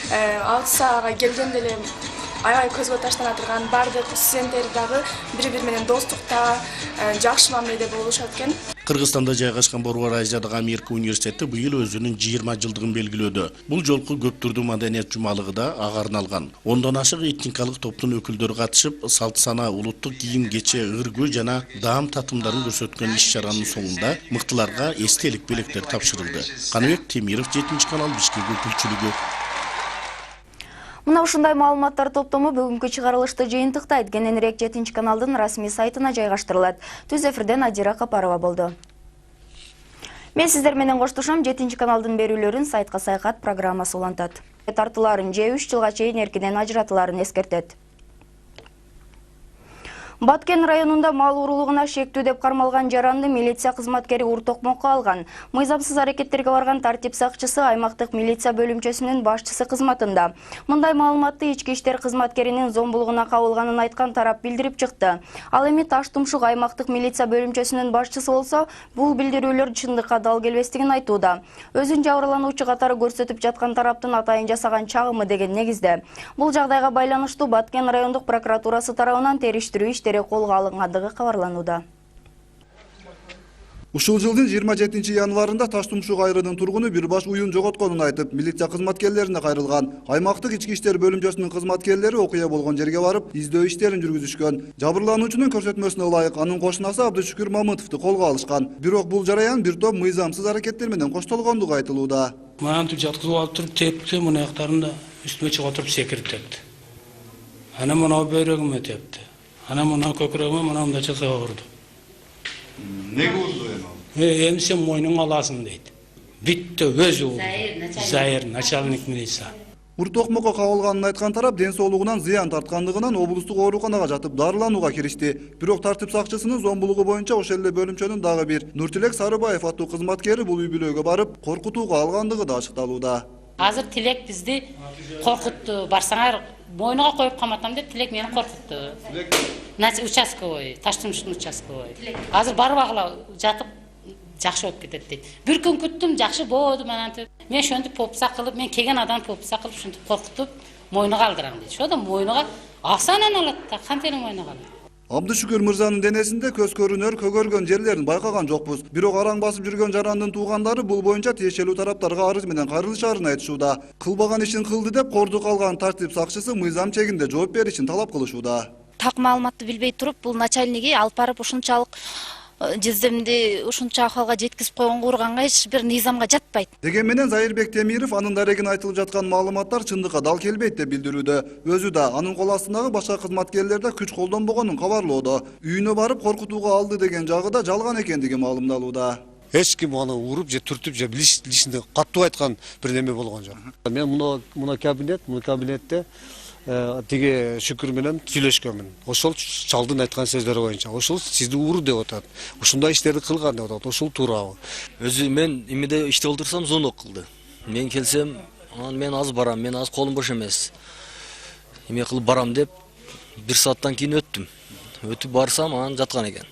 Аудицияга келгенде эле аябай көзгө таштана турган баардык студенттер дагы бири-бири менен достукта, жакшы мамиледе болушат экен. Кыргызстанда жайгашкан Борбор Азиядагы Америка университети быйыл өзүнүн 20 жылдыгын белгилөөдө. Бул жолку көп түрдүү маданият жумалыгы да ага арналган. 10дон ашык этникалык топтун өкүлдөрү катышып, салт сана, улуттук кийим-кече, ыргуу жана даам татымдарын көрсөткөн иш-чаранын соңунда мыктыларга эстелик белектер тапшырылды. Каныбек Темиров, 7 канал, Бишкек өкүлчүлүгү. Мына ушундай маалыматтар топтому бүгүнкү чыгарылышты жыйынтыктайт. Кененирээк 7 каналдын расмий сайтына жайгаштырылат. Түз эфирден Адира Капарова болду. Мен сиздер менен коштошом. 7 каналдын берүүлөрүн сайтка саякат программасы улантат. Тартууларын же 3 жылга чейин эркинен ажыратыларын эскертет. Баткен районунда мал уруулугуна шектүү деп кармалган жаранды милиция кызматкери уртокмокко алган. Мыйзамсыз аракеттерге барган тартип сакчысы аймактык милиция бөлүмчөсүнүн башчысы кызматында. Мындай маалыматты ички иштер кызматкеринин зомбулугуна кабылганын айткан тарап билдирип чыкты. Ал эми Таш Тумшук аймактык милиция бөлүмчөсүнүн башчысы болсо, бул билдирүүлөр чындыкка дал келбестигин айтууда. Өзүн жабырлануучу катары көрсөтүп жаткан тараптын атайын жасаган чагымы деген негизде. Бул жагдайга байланыштуу Баткен райондук прокуратурасы тарабынан териштирүү иштери колго алынгандыгы кабарланууда. Ушул жылдын 27 январында Таш Тумшук айрынын тургуну бир баш уюн жоготконун айтып, милиция кызматкерлерине кайрылган. Аймактык ички иштер бөлүмчөсүнүн кызматкерлери окуя болгон жерге барып, издөө иштерин жүргүзүшкөн. Жабырлануучунун көрсөтмөсүнө ылайык анын кошунасы Абдышүкүр Мамытовду колго алышкан. Бирок бул жараян бир топ мыйзамсыз аракеттер менен коштолгондугу айтылууда. Мантип жаткызып алып туруп тепти, муну аяктарында үстүмө чыгып отуруп секирип тепти. Ана мына бөйрөгүмө тепти. Ана мына көкүрөгүмө мындай жасап урду. Неге урду эми? Эми сен мойнуңа аласың дейт. Бүтті өзү урду. Зайыр, начальник милиция. Уртокмокко кабылганын айткан тарап ден соолугунан зыян тарткандыгынан облустук ооруканага жатып дарыланууга киришти. Бирок тартип сакчысынын зомбулугу боюнча ошол эле бөлүмчөнүн дагы бир Нуртилек Сарыбаев аттуу кызматкери бул үй бүлөгө барып, коркутууга алгандыгы да ачыкталууда. Азыр Тилек бизди коркутту. Барсаңар мойнуга коюп каматам деп Тилек мени коркутту. Участковый, Таш Тумшуктун участковый. Азыр барбагыла жатып жакшы болуп кетет дейт. Бир күн күттүм, жакшы болду менантип. Мен ошентип попса кылып, мен келген адам попса кылып ушинтип коркутуп, мойнуга алдырам дейт. Ошондо мойнуга асанан алат да, кантеле мойнуга алат. Абдышүкүр мырзанын денесинде көз көрүнөр, көгөргөн жерлерин байкаган жокпуз. Бирок араң басып жүргөн жарандын туугандары бул боюнча тиешелүү тараптарга арыз менен кайрылышаарын айтышууда. Кылбаган ишин кылды деп кордук алган тартип сакчысы мыйзам чегинде жооп беришин талап кылышууда. Так маалыматты билбей туруп, бул начальниги алып барып ушунчалык жездемди ушунча акыбалга жеткизип койгонго урганга эч бир низамга жатпайт. Деген менен Зайырбек Темиров анын дарегин айтылып жаткан маалыматтар чындыкка дал келбейт деп билдирүүдө. Өзү да анын кол астындагы башка кызматкерлер да күч колдонбогонун кабарлоодо. Үйүнө барып коркутууга алды деген жагы да жалган экендиги маалымдалууда. Эч ким аны уруп же түртүп же личинде каттуу айткан бир неме болгон жок. Мен мына кабинетте тиги Шүкүр менен сүйлөшкөнмүн. Ошол чалдын айткан сөздөрү боюнча, ошол сизди уру деп атат. Ушундай иштерди кылган деп атат. Ошол туурабы? Өзү мен эмеде иште олтурсам звонок кылды. Мен келсем, мен азыр барам, мен азыр колум бош эмес. Эме кылып барам деп 1 сааттан кийин өттүм. Өтүп барсам, анан жаткан экен.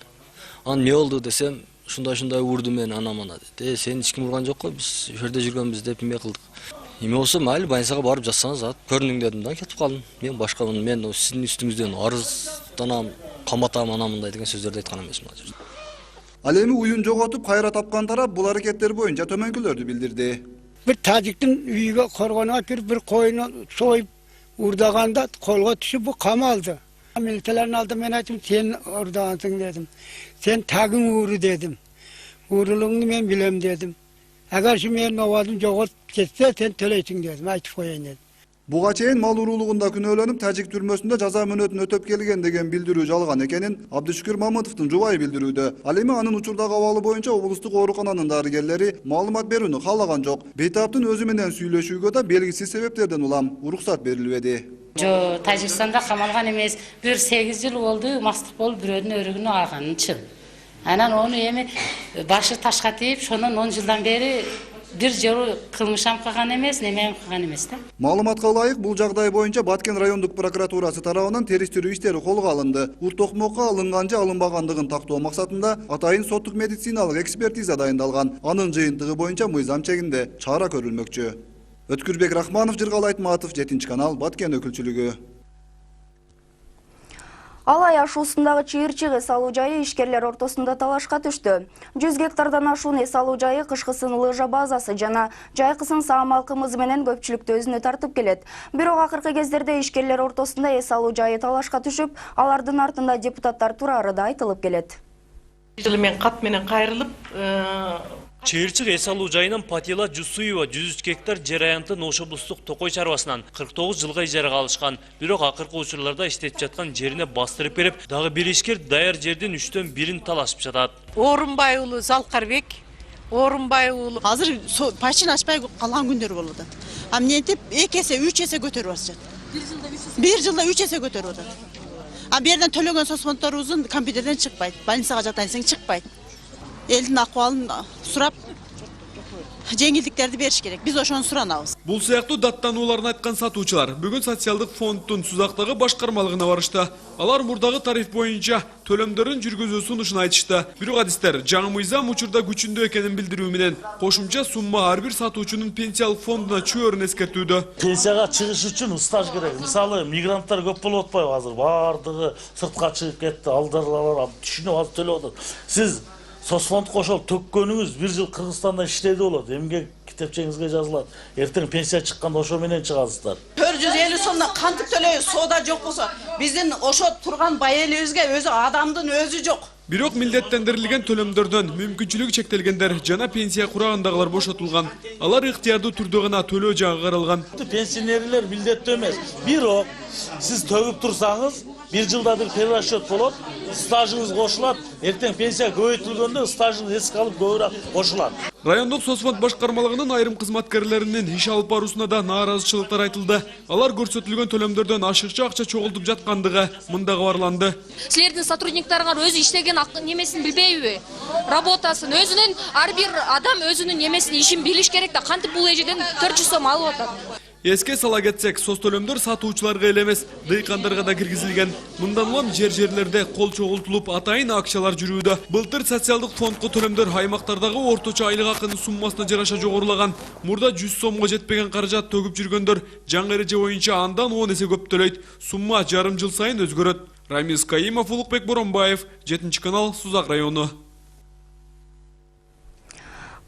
Анан эмне болду десем, ушундай урду мен анамана деди. Сен эч ким урган жок го, биз ошол жерде жүргөнбүз деп эме кылдык. Эме болсо майли больницага барып жатсаңыз ат көрүнүң дедим да, кетип калдым. Мен башка мен сиздин үстүңүздөн арызданам, каматам анамындай деген сөздөрдү айткан эмесмин азыр. Ал эми уюн жоготуп кайра тапкан тарап бул аракеттер боюнча төмөнкүлөрдү билдирди. Бир тажиктин үйгө коргонуга кирип бир койуну союп урдаганда колго түшүп бу камалды. Милициялардын алдында мен айттым, сен урдагансың дедим. Сен тагың ууру дедим. Уурулуңду мен билем дедим. Agar şu menin ovazım jogot ketсе, sen төлөйсүң дедим, айтып коеюн дедим. Буга чейин мал уруулугунда күнөөлөнүп тажик түрмөсүндө жаза мөөнөтүн өтөп келген деген билдирүү жалган экенин Абдышүкүр Мамытовдун жубайы билдирүүдө. Ал эми анын учурдагы абалы боюнча облустук оорукананын дарыгерлери маалымат берүүнү каалаган жок. Бейтаптын өзү менен сүйлөшүүгө да белгисиз себептерден улам уруксат берилбеди. Жо, Тажикстанда камалган эмес, 8 жыл болду, мастык болуп бирөөнүн өрүгүнө алганын чын. Анан onu эми башы ташка тийип, шонун 10 жылдан бери бир жолу кылмышам кылган эмес, немем кылган эмес да. Маалыматка ылайык, бул жагдай боюнча Баткен райондук прокуратурасы тарабынан териштирүү иштери колго алынды. Уртокмокко алынган же алынбагандыгын тактоо максатында атайын соттук медициналык экспертиза дайындалган. Анын жыйынтыгы боюнча мыйзам чегинде чара көрүлмөкчү. Өткүрбек Рахманов, Жыргал Айтматов, 7 канал, Баткен өкүлчүлүгү. Алай ашуусундагы чыйырчык эс алуу жайы ишкерлер ортосунда талашка түштү. 100 гектардан ашуун эс алуу жайы кышкысын лыжа базасы жана жайкысын саамал кымызы менен көпчүлүктү өзүнө тартып келет. Бирок акыркы кездерде ишкерлер ортосунда эс алуу жайы талашка түшүп, алардын артында депутаттар турары да айтылып келет. Жылы мен кат менен кайрылып, Чыйырчык эс алуу жайынан Патила Жусуева 103 гектар жер аянтын Ош облустук Токой чарбасынан 49 жылга ижарага алышкан. Бирок акыркы учурларда иштетип жаткан жерине бастырып берип, дагы бир ишкер даяр жердин 3төн 1-ин талашып жатат. Орунбай уулу Залкарбек, Орунбай уулу азыр пачин ачпай калган күндөр болуп атат. А эмнентип 2 эсе, 3 эсе көтөрүп атышат. 1 жылда 3 эсе көтөрүп атат. А берден төлөгөн сосфондторубуздун компьютерден чыкпайт. Больницага жатайын десең чыкпайт. Элдин акыбалын сурап жеңилдиктерди бериш керек. Биз ошону суранабыз. Бул сыяктуу даттанууларын айткан сатуучулар бүгүн социалдык фонддун Сузактагы башкармалыгына барышты. Алар мурдагы тариф боюнча төлөмдөрүн жүргүзүү сунушун айтышты. Бирок адистер жаңы мыйзам учурда күчүндө экенин билдирүү менен кошумча сумма ар бир сатуучунун пенсиялык фондуна чөөрүн эскертүүдө. Пенсияга чыгыш үчүн стаж керек. Мисалы, мигранттар көп болуп атпайбы азыр? Бардыгы сыртка чыгып кетти, алдарлар түшүнүп азыр төлөп атат. Сиз сосфонд кошол төккөнүңүз 1 жыл Кыргызстанда иштеди болот. Эмгек китепчеңизге жазылат. Эртең пенсия чыкканда ошо менен чыгасыздар. 450 сомдон кантип төлөйбүз? Соода жок болсо, биздин ошо турган бай элибизге өзү адамдын өзү жок. Бирок милдеттендирилген төлөмдөрдөн мүмкүнчүлүгү чектелгендер жана пенсия курагындагылар бошотулган. Алар ыктыярдуу түрдө гана төлөө жагы каралган. Пенсионерлер милдеттүү эмес. Бирок сиз төгүп турсаңыз, 1 жылда бир перерасчет болот, стажыңыз кошулат, эртең пенсия көбөйтүлгөндө стажыңыз эске алып көбүрөөк кошулат. Райондук соцфонд башкармалыгынын айрым кызматкерлеринин иш алып баруусуна да нааразычылыктар айтылды. Алар көрсөтүлгөн төлөмдөрдөн ашыкча акча чогултуп жаткандыгы мында кабарланды. Силердин сотрудниктарыңар өзү иштеген немесин билбейби? Работасын өзүнүн ар бир адам өзүнүн немесин ишин билиш керек да, кантип бул эжеден 400 сом алып атат. Эске сала кетсек, соц төлөмдөр сатуучуларга эле эмес, дыйкандарга да киргизилген. Мындан улам жерлерде кол чогултулуп атайын акчалар жүрүүдө. Былтыр социалдык фондко төлөмдөр аймактардагы орточо айлык акынын суммасына жараша жогорулаган. Мурда 100 сомго жетпеген каражат төгүп жүргөндөр жаңы эреже боюнча андан 10 эсе көп төлөйт. Сумма жарым жыл сайын өзгөрөт. Рамиз Каимов, Улукбек Боронбаев, 7-канал, Сузак району.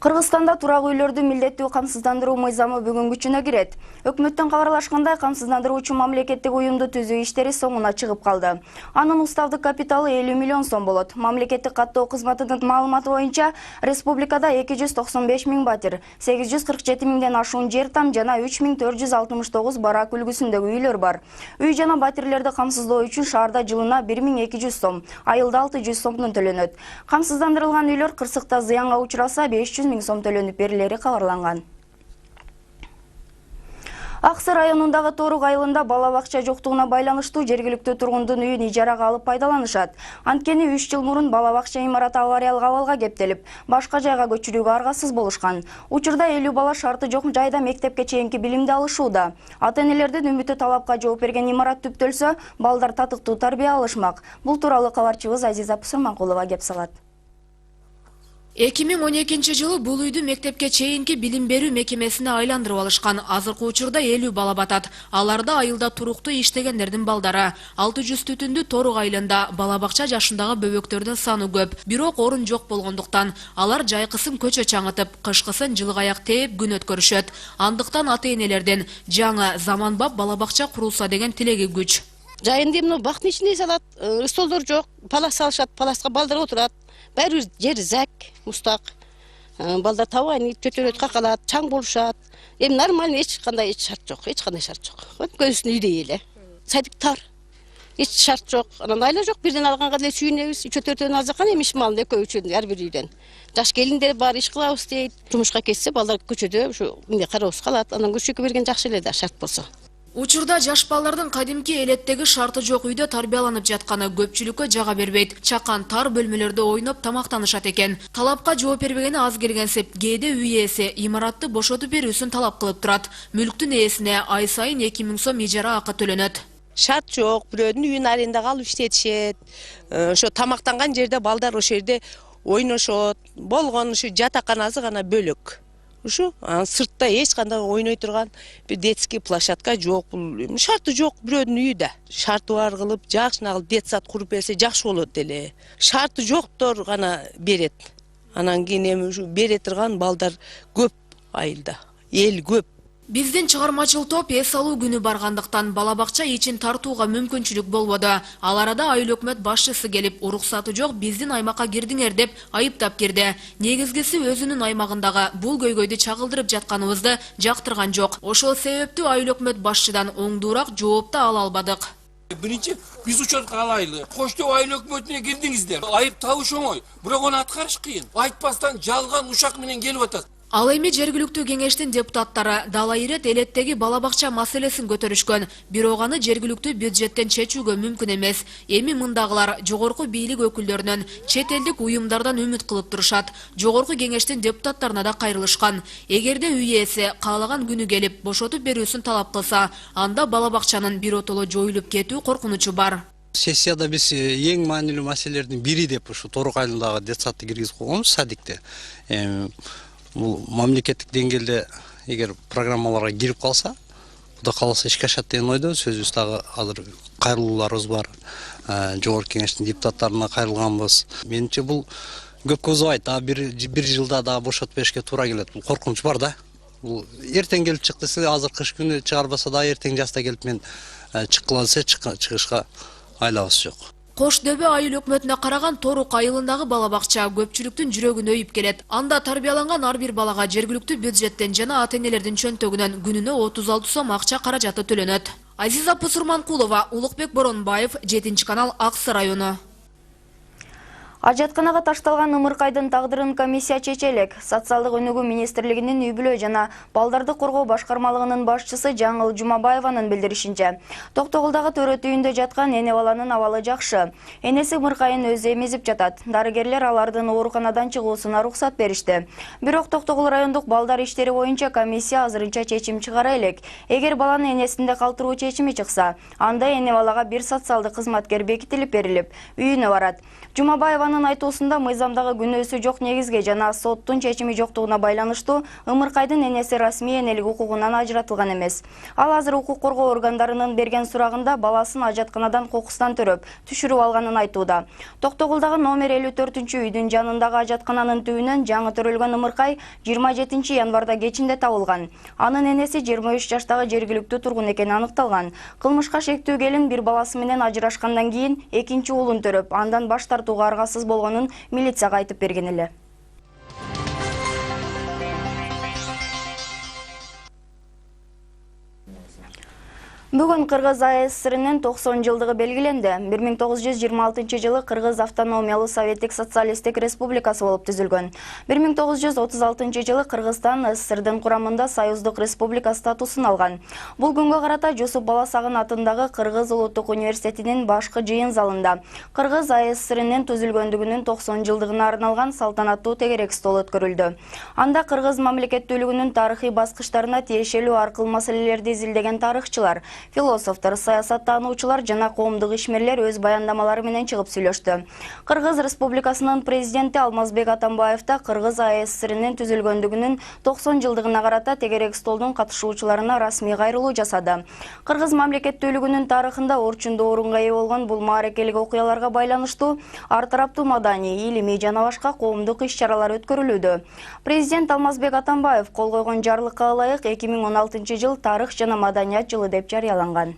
Кыргызстанда турак үйлөрдү милдеттүү камсыздандыруу мыйзамы бүгүн күчүнө кирет. Өкмөттөн кабарлашкандай, камсыздандыруучу мамлекеттик уюмду түзүү иштери соңуна чыгып калды. Анын уставдык капиталы 50 миллион сом болот. Мамлекеттик каттоо кызматынын маалыматы боюнча, республикада 295 миң батир, 847 миңден ашуун жер там жана 3469 барак үлгүсүндөгү үйлөр бар. Үй жана батирлерди камсыздоо үчүн шаарда жылына 1200 сом, айылда 600 сомдон төлөнөт. Камсыздандырылган үйлөр кырсыкта зыянга учураса 500 миң сом төлөнүп берилери кабарланган. Аксы районундагы Торук айылында бала бакча жоктугуна байланыштуу жергиликтүү тургундун үйүн ижарага алып пайдаланышат. Анткени 3 жыл мурун бала бакча имараты авариялык абалга кептелип, башка жайга көчүрүүгө аргасыз болушкан. Учурда 50 бала шарты жок жайда мектепке чейинки билимди алышууда. Ата-энелердин үмүтү талапка жооп берген имарат түптөлсө, балдар татыктуу тарбия алышмак. Бул тууралуу кабарчыбыз Азиза Пусурманкулова кеп салат. 2012 жылы бул үйдү мектепке чейинки билим берүү мекемесине айландырып алышкан. Азыркы учурда 50 бала батат. Аларда айылда туруктуу иштегендердин балдары. 600 түтүндүү Торук айылында бала бакча жашындагы бөбөктөрдүн саны көп. Бирок орун жок болгондуктан алар жайкысын көчө чаңытып, кышкысын жылык аяк тээп күн өткөрүшөт. Андыктан ата-энелердин жаңы заманбап бала бакча курулса деген тилеги күч. Жайында мына бактын ичинде салат, столдор жок, палас салышат, паласка балдар отурат. Бәрі жер зәк, мұстақ. Балдар тавайын, төтөрөт қақалат, чаң болушат. Нормально, ешқандай шарт жоқ, ешқандай шарт жоқ. Көзісін үйде елі. Сәдік тар. Еш шарт жоқ. Айла жоқ, бірден алғанға деле сүйінеміз. 3-4-ден алзаққан емеш малын екі өчен әр бір үйден. Жаш келіндер бар, иш қылауыз дейді. Жұмышқа кетсе, балдар көчөдө қарауыз қалат. Анан көшөкө берген жақсы эле да шарт болса. Учурда жаш балдардын кадимки элеттеги шарты жок үйдө тарбияланып жатканы көпчүлүккө жага бербейт. Чакан тар бөлмөлөрдө ойноп тамактанышат экен. Талапка жооп бербегени аз келгенсип, кээде үй ээси имаратты бошотуп берүүсүн талап кылып турат. Мүлктүн ээсине ай сайын 2000 сом ижара акы төлөнөт. Шарт жок, бирөөнүн үйүн арендага алып иштетишет. Ошо тамактанган жерде балдар ошол жерде ойношот. Болгон ушу жатаканасы гана бөлөк. Ушу сыртта эч кандай ойной турган бир детский площадка жок. Бул шарты жок бирөөнүн үйү да. Шарты бар кылып, жакшына кылып детсад куруп берсе жакшы болот эле. Шарты жоктор гана берет. Анан кийин ушу бере турган балдар көп айылда. Эл көп. Биздин чыгармачыл топ эс алуу күнү баргандыктан бала бакча ичин тартууга мүмкүнчүлүк болбоду. Ал арада айыл өкмөт башчысы келип, уруксаты жок биздин аймакка кирдиңер деп айыптап кирди. Негизгиси өзүнүн аймагындагы бул көйгөйдү чагылдырып жатканыбызды жактырган жок. Ошол себептүү айыл өкмөт башчыдан оңдуураак жооп да ала албадык. Биринчи биз учетко алайлы. Коштоо айыл өкмөтүнө кирдиңиздер. Айып табыш оңой, бирок аны аткарыш кыйын. Айтпастан жалган ушак менен келип атат. Ал эми жергиликтүү кеңештин депутаттары дала ирет элеттеги бала бакча маселесин көтөрүшкөн. Бирок аны жергиликтүү бюджеттен чечүүгө мүмкүн эмес. Эми мындагылар жогорку бийлик өкүлдөрүнөн, чет элдик уюмдардан үмүт кылып турушат. Жогорку кеңештин депутаттарына да кайрылышкан. Эгерде үй ээси каалаган күнү келип бошотуп берүүсүн талап кылса, анда бала бакчанын биротоло жоюлуп кетүү коркунучу бар. Сессияда биз эң маанилүү маселелердин бири деп ушу Торок айылындагы детсадты киргизип койгонбуз, садикте. Бул мамлекеттик деңгээлде эгер программаларга кирип калса, Кудай кааласа ишке ашат деген ойдо. Сөзүбүз дагы азыр кайрылууларыбыз бар. Жогорку кеңештин депутаттарына кайрылганбыз. Менимче бул көпкө узабайт. Бир жылда дагы бошотуп беришке туура келет. Бул коркунуч бар да. Бул эртең келип чык десе, азыр кыш күнү чыгарбаса да эртең жазда келип мен чыккыла десе чыгышка айлабыз жок. Кош дөбө айыл өкмөтүнө караган Торок айылындагы бала бакча көпчүлүктүн жүрөгүн өйүп келет. Анда тарбияланган ар бир балага жергиликтүү бюджеттен жана ата-энелердин чөнтөгүнөн күнүнө 36 сом акча каражаты төлөнөт. Азиза Пусурманкулова, Улукбек Боронбаев, 7-канал, Аксы району. Ажатканага ташталган ымыркайдын тагдырын комиссия чечелек. Социалдык өнүгүү министрлигинин үй-бүлө жана балдарды коргоо башкармалыгынын башчысы Жаңыл Жумабаеванын билдиришинче, Токтогулдагы төрөт үйүндө жаткан эне баланын абалы жакшы. Энеси ымыркайын өзү эмизип жатат. Дарыгерлер алардын ооруканадан чыгуусуна уруксат беришти. Бирок Токтогул райондук балдар иштери боюнча комиссия азырынча чечим чыгара элек. Эгер баланы энесинде калтыруу чечими чыкса, анда эне балага бир социалдык кызматкер бекитилип берилип, үйүнө барат. Жумабаеванын айтуусунда мыйзамдагы күнөөсү жок негизге жана соттун чечими жоктугуна байланыштуу ымыркайдын энеси расмий энелик укугунан ажыратылган эмес. Ал азыр укук коргоо органдарынын берген сурагында баласын ажатканадан кокустан төрөп, түшүрүп алганын айтууда. Токтогулдагы номер 54-үйдүн жанындагы ажаткананын түбүнөн жаңы төрөлгөн ымыркай 27 январда кечинде табылган. Анын энеси 23 жаштагы жергиликтүү тургун экени аныкталган. Кылмышка шектүү келин бир баласы менен ажырашкандан кийин экинчи уулун төрөп, андан баш тартууга аргасыз болгонун милицияга айтып берген эле. Бүгүн Кыргыз АССРнын 90 жылдыгы белгиленди. 1926 жылы Кыргыз автономиялуу советтик социалисттик республикасы болуп түзүлгөн. 1936 жылы Кыргызстан СССРдын курамында союздук республика статусун алган. Бул күнгө карата Жусуп Баласагын атындагы Кыргыз улуттук университетинин башкы жыйын залында Кыргыз АССРнын түзүлгөндүгүнүн 90 жылдыгына арналган салтанаттуу тегерек стол өткөрүлдү. Анда Кыргыз мамлекеттүүлүгүнүн тарыхый баскычтарына тиешелүү аркыл маселелерди изилдеген тарыхчылар, философтор, саясаттануучулар жана коомдук ишмерлер өз баяндамалары менен чыгып сүйлөштү. Кыргыз Республикасынын президенти Алмазбек Атамбаев да Кыргыз АССРнын түзүлгөндүгүнүн 90 жылдыгына карата тегерек столдун катышуучуларына расмий кайрылуу жасады. Кыргыз мамлекеттүүлүгүнүн тарыхында орчундуу орунга ээ болгон бул мааракелик окуяларга байланыштуу ар тараптуу маданий, илимий жана башка коомдук иш-чаралар өткөрүлүүдө. Президент Алмазбек Атамбаев кол койгон жарлыкка ылайык 2016 жыл тарых жана маданият жылы деп жарыяланган.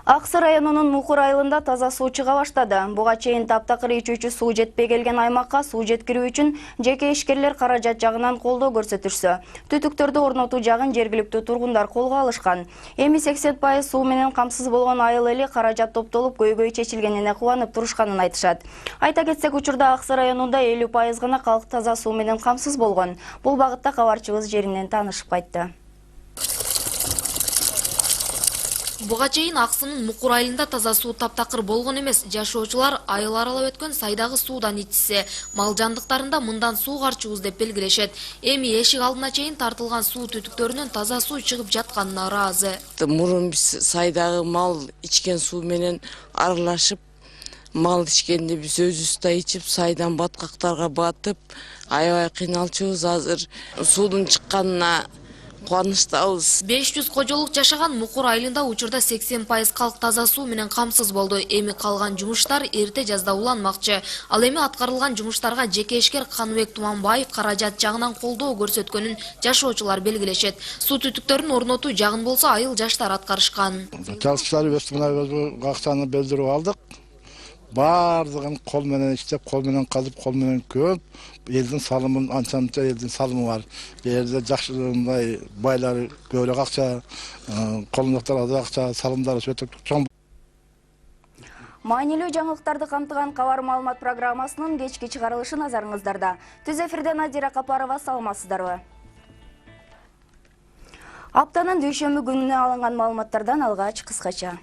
Аксы районунун Мукур айылында таза суу чыга баштады. Буга чейин таптакыр ичүүчү суу жетпей келген аймакка суу жеткирүү үчүн жеке ишкерлер каражат жагынан колдоо көрсөтүшсө, түтүктөрдү орнотуу жагын жергиликтүү тургундар колго алышкан. Эми 80% суу менен камсыз болгон айыл эли каражат топтолуп көйгөй чечилгенине кубанып турушканын айтышат. Айта кетсек, учурда Аксы районунда 50% гана калк таза суу менен камсыз болгон. Бул багытта кабарчыбыз жеринен таанышып кайтты. Буга чейин Аксынын Мукур айылында таза суу таптакыр болгон эмес. Жашоочулар айыл аралап өткөн сайдагы суудан ичсе, мал жандыктарында мындан суу карчыбыз деп белгилешет. Эми эшик алдына чейин тартылган суу түтүктөрүнөн таза суу чыгып жатканына ыраазы. Мурун биз сайдагы мал ичкен суу менен аралашып, мал ичкенде биз өзүбүз ичип, сайдан баткактарга батып, аябай кыйналчубуз. Азыр суудун чыкканына кубанычтабыз. 500 кожолук жашаган Мукур айылында учурда 80% калк таза суу менен камсыз болду. Эми калган жумуштар эрте жазда уланмакчы. Ал эми аткарылган жумуштарга жеке ишкер Каныбек Туманбаев каражат жагынан колдоо көрсөткөнүн жашоочулар белгилешет. Суу түтүктөрүн орнотуу жагын болсо айыл жаштар аткарышкан. Жалчылар өстүнө акчаны белдирип алдык. Бардыгын кол менен иштеп, кол менен казып, кол менен көп. Элдин салымын анча-мынча элдин салымы бар. Жерде жакшындай байлар көбүрөөк акча, колундактар аз акча, салымдары өтө чоң. Маанилүү жаңылыктарды камтыган кабар маалымат программасынын кечки чыгарылышы назарыңыздарда. Түз эфирде Надира Капарова, саламатсыздарбы? Аптанын дүйшөмбү күнүнө алынган маалыматтардан алгач кыскача.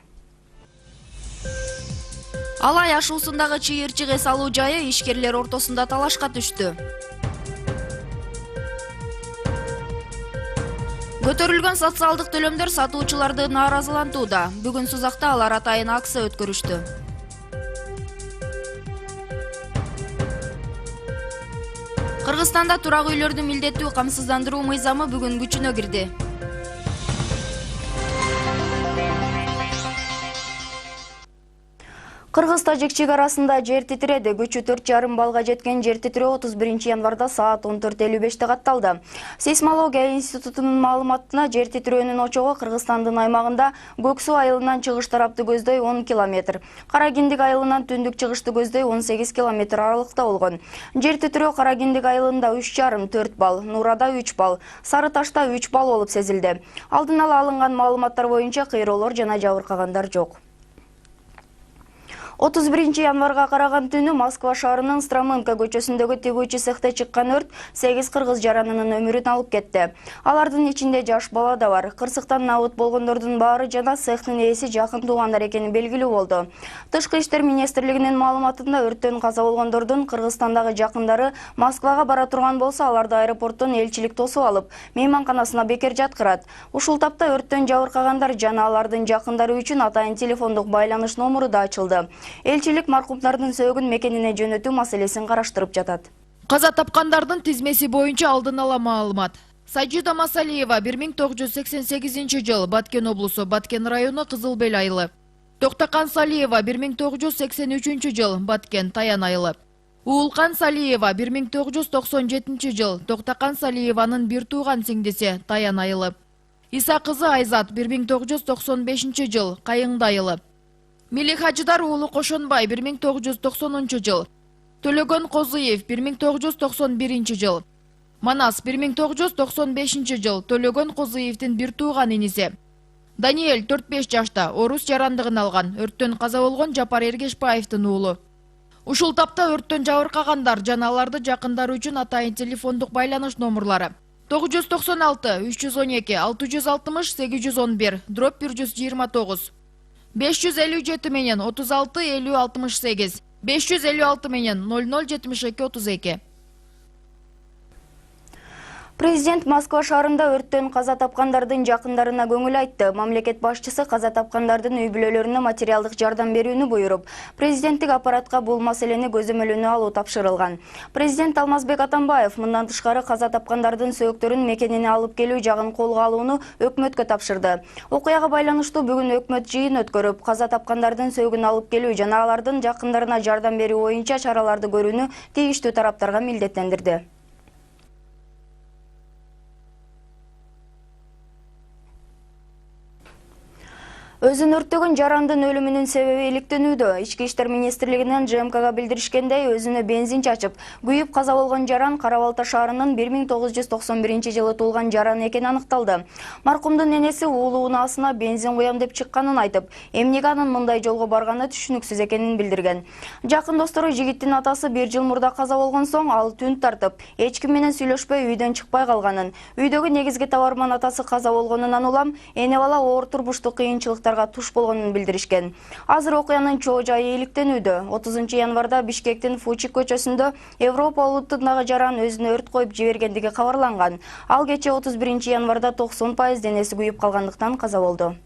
Алай ашуусундагы чыйырчык эс алуу жайы ишкерлер ортосунда талашка түштү. Көтөрүлгөн социалдык төлөмдөр сатуучуларды нааразылантууда. Бүгүн Сузакта алар атайын акция өткөрүштү. Кыргызстанда турак үйлөрдү милдеттүү камсыздандыруу мыйзамы бүгүн күчүнө кирди. Кыргыз-Тажик чек арасында жер титиреди. Күчү 4,5 балга жеткен жер титирөө 31 январда саат 14:55 катталды. Сейсмология институтунун маалыматына жер титирөөнүн очогу Кыргызстандын аймагында Көксу айылынан чыгыш тарапты көздөй 10 км, Каракендик айылынан түндүк чыгышты көздөй 18 км аралыкта болгон. Жер титирөө Каракендик айылында 3,5-4 балл, Нурада 3 балл, Сары Ташта 3 балл болуп сезилди. Алдын ала алынган маалыматтар боюнча кыйроолор жана жабыркагандар жок. 31 январга караган түнү Москва шаарынын Стромынка көчөсүндөгү тигүүчү цехте чыккан өрт 8 кыргыз жаранынын өмүрүн алып кетти. Алардын ичинде жаш бала да бар. Кырсыктан набыт болгондордун баары жана цехтин ээси жакын туугандар экени белгилүү болду. Тышкы иштер министрлигинин маалыматында өрттөн каза болгондордун Кыргызстандагы жакындары Москвага бара турган болсо, аларды аэропорттон элчилик тосуп алып, мейманканасына бекер жаткырат. Ушул тапта өрттөн жабыркагандар жана алардын жакындары үчүн атайын телефондук байланыш номуру да ачылды. Элчилик маркумдардын сөөгүн мекенине жөнөтүү маселесин караштырып жатат. Каза тапкандардын тизмеси боюнча алдын ала маалымат. Сажида Масалиева 1988 жыл, Баткен облусу, Баткен району, Кызыл Бел айылы. Токтакан Салиева 1983 жыл, Баткен, Таян айылы. Уулкан Салиева 1997 жыл, Токтакан Салиеванын бир тууган сиңдиси, Таян айылы. Иса кызы Айзат 1995 жыл, Кайыңды айылы. Мелихаджидар уулу Кошонбай 1990 жыл. Төлөгөн Козуев 1991 жыл. Манас 1995 жыл. Төлөгөн Козуевдин бир тууган иниси. Даниэль 45 жашта, орус жарандыгын алган. Өрттөн каза болгон Жапар Эргешбаевдин уулу. Ушул тапта өрттөн жабыркагандар жана аларды жакындары үчүн атайын телефондук байланыш номурлары 996 312 660 811 /129 557 менен 36 50 68 556 менен 00 72 32. Президент Москва шаарында өрттөн каза тапкандардын жакындарына көңүл айтты. Мамлекет башчысы каза тапкандардын үй бүлөлөрүнө материалдык жардам берүүнү буйруп, президенттик аппаратка бул маселени көзөмөлүнө алуу тапшырылган. Президент Алмазбек Атамбаев мындан тышкары каза тапкандардын сөөктөрүн мекенине алып келүү жагын колго алууну өкмөткө тапшырды. Окуяга байланыштуу бүгүн өкмөт жыйын өткөрүп, каза тапкандардын сөөгүн алып келүү жана алардын жакындарына жардам берүү боюнча чараларды көрүүнү тийиштүү тараптарга милдеттендирди. Өзүн өрттөгөн жарандын өлүмүнүн себеби иликтенүүдө. Ички иштер министрлигинен ЖМКга билдиришкендей, өзүнө бензин чачып, күйүп каза болгон жаран Кара-Балта шаарынын 1991 жылы туулган жаран экени аныкталды. Маркумдун энеси уулу унаасына бензин куям деп чыкканын айтып, эмнеге анын мындай жолго барганы түшүнүксүз экенин билдирген. Жакын достору жигиттин атасы 1 жыл мурда каза болгон соң ал түн тартып, эч ким менен сүйлөшпөй үйдөн чыкпай калганын, үйдөгү негизги товарман атасы каза болгонунан улам эне бала оор турмуштук кыйынчылыктар туш болгонун билдиришкен. Азыр окуянын чоо жайы иликтенүүдө. 30 январда Бишкектин Фучик көчөсүндө Европа улуттундагы жаран өзүнө өрт коюп жибергендиги кабарланган. Ал кече 31 январда 90% денеси күйүп калгандыктан каза болду.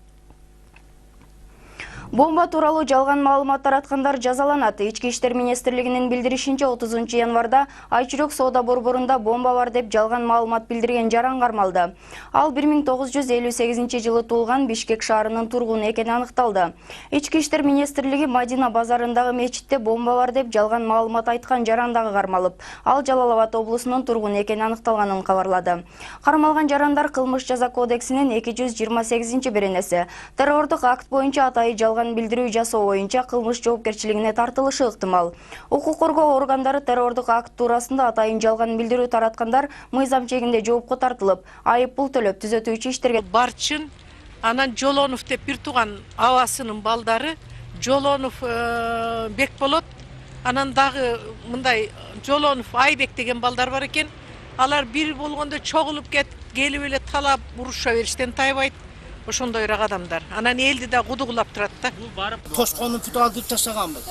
Бомба тууралуу жалган маалымат тараткандар жазаланат. Ички иштер министрлигинин билдиришинче 30 январда Айчүрөк соода борборунда бомба бар деп жалган маалымат билдирген жаран кармалды. Ал 1958 жылы туулган Бишкек шаарынын тургуну экени аныкталды. Ички иштер министрлиги Мадина базарындагы мечитте бомба бар деп жалган маалымат айткан жаран дагы кармалып, ал Жалал Абад облусунун тургуну экени аныкталганын кабарлады. Кармалган жарандар кылмыш жаза кодексинин 228-беренеси террордук акт боюнча атайын жалган билдирүү жасоо боюнча кылмыш жоопкерчилигине тартылышы ыктымал. Укук коргоо органдары террордук акт туурасында атайын жалган билдирүү тараткандар мыйзам чегинде жоопко тартылып, айып пул төлөп түзөтүүчү иштерге Барчын, анан Жолонов деп бир тууган абасынын балдары Жолонов Бекболот, анан дагы мындай Жолонов Айбек деген балдар бар экен. Алар бир болгондо чогулуп келип эле талап уруша бериштен тайбайт. Ошондойраак адамдар. Анан элди да кудугулап турат да. Тосконун бүтүп алдырып таштаганбыз.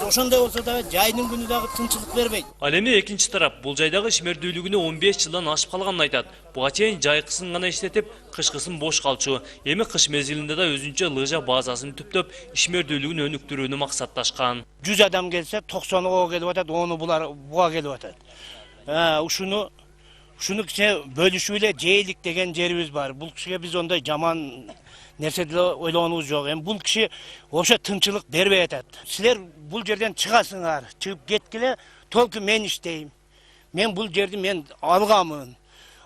Ошондой болсо да жайдын күнү дагы тынчылык бербейт. Ал эми экинчи тарап бул жайдагы ишмердүүлүгүнө 15 жылдан ашып калганын айтат. Буга чейин жайкысын гана иштетип, кышкысын бош калчу. Эми кыш мезгилинде да өзүнчө лыжа базасын түптөп, ишмердүүлүгүн өнүктүрүүнү максатташкан. 100 адам келсе 90 ого келип атат, 10 буга келип атат. Ушуну кичине бөлүшүп эле жээлик деген жерибиз бар. Бул кишиге биз ондай жаман нерсе деле ойлогонубуз жок. Эми бул киши ошо тынчылык бербей атат. Силер бул жерден чыгасыңар, чыгып кеткиле, толку мен иштейм. Мен бул жерди мен алганмын.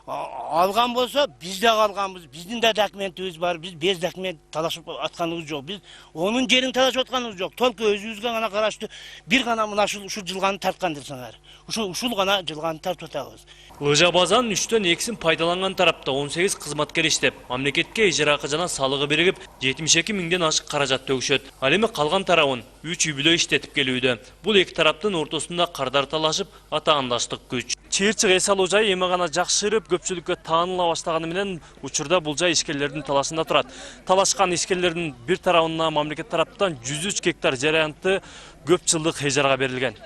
Алган болсо биз да алганбыз. Биздин да документибиз бар. Биз без документ талашып атканыбыз жок. Биз онун жерин талашып атканыбыз жок. Толку өзүбүзгө гана караштуу бир гана мына ушул жылганы тарткандырсыңар. Ушул гана жылганы тартып атабыз. Лыжа базанын 3төн 2син пайдаланган тарапта 18 кызматкер иштеп, мамлекетке ижара акы жана салыгы биригип 72 миңден ашык каражат төгүшөт. Ал эми калган тарабын 3 үй бүлө иштетип келүүдө. Бул эки тараптын ортосунда кардар талашып, атаандаштык күч. Чыйырчык эс алуу жайы эми гана жакшырып, көпчүлүккө тааныла баштаганы менен учурда бул жай ишкерлердин талашында турат. Талашкан ишкерлердин бир тарабына мамлекет тараптан 103 гектар жер аянты көп жылдык ижарага берилген.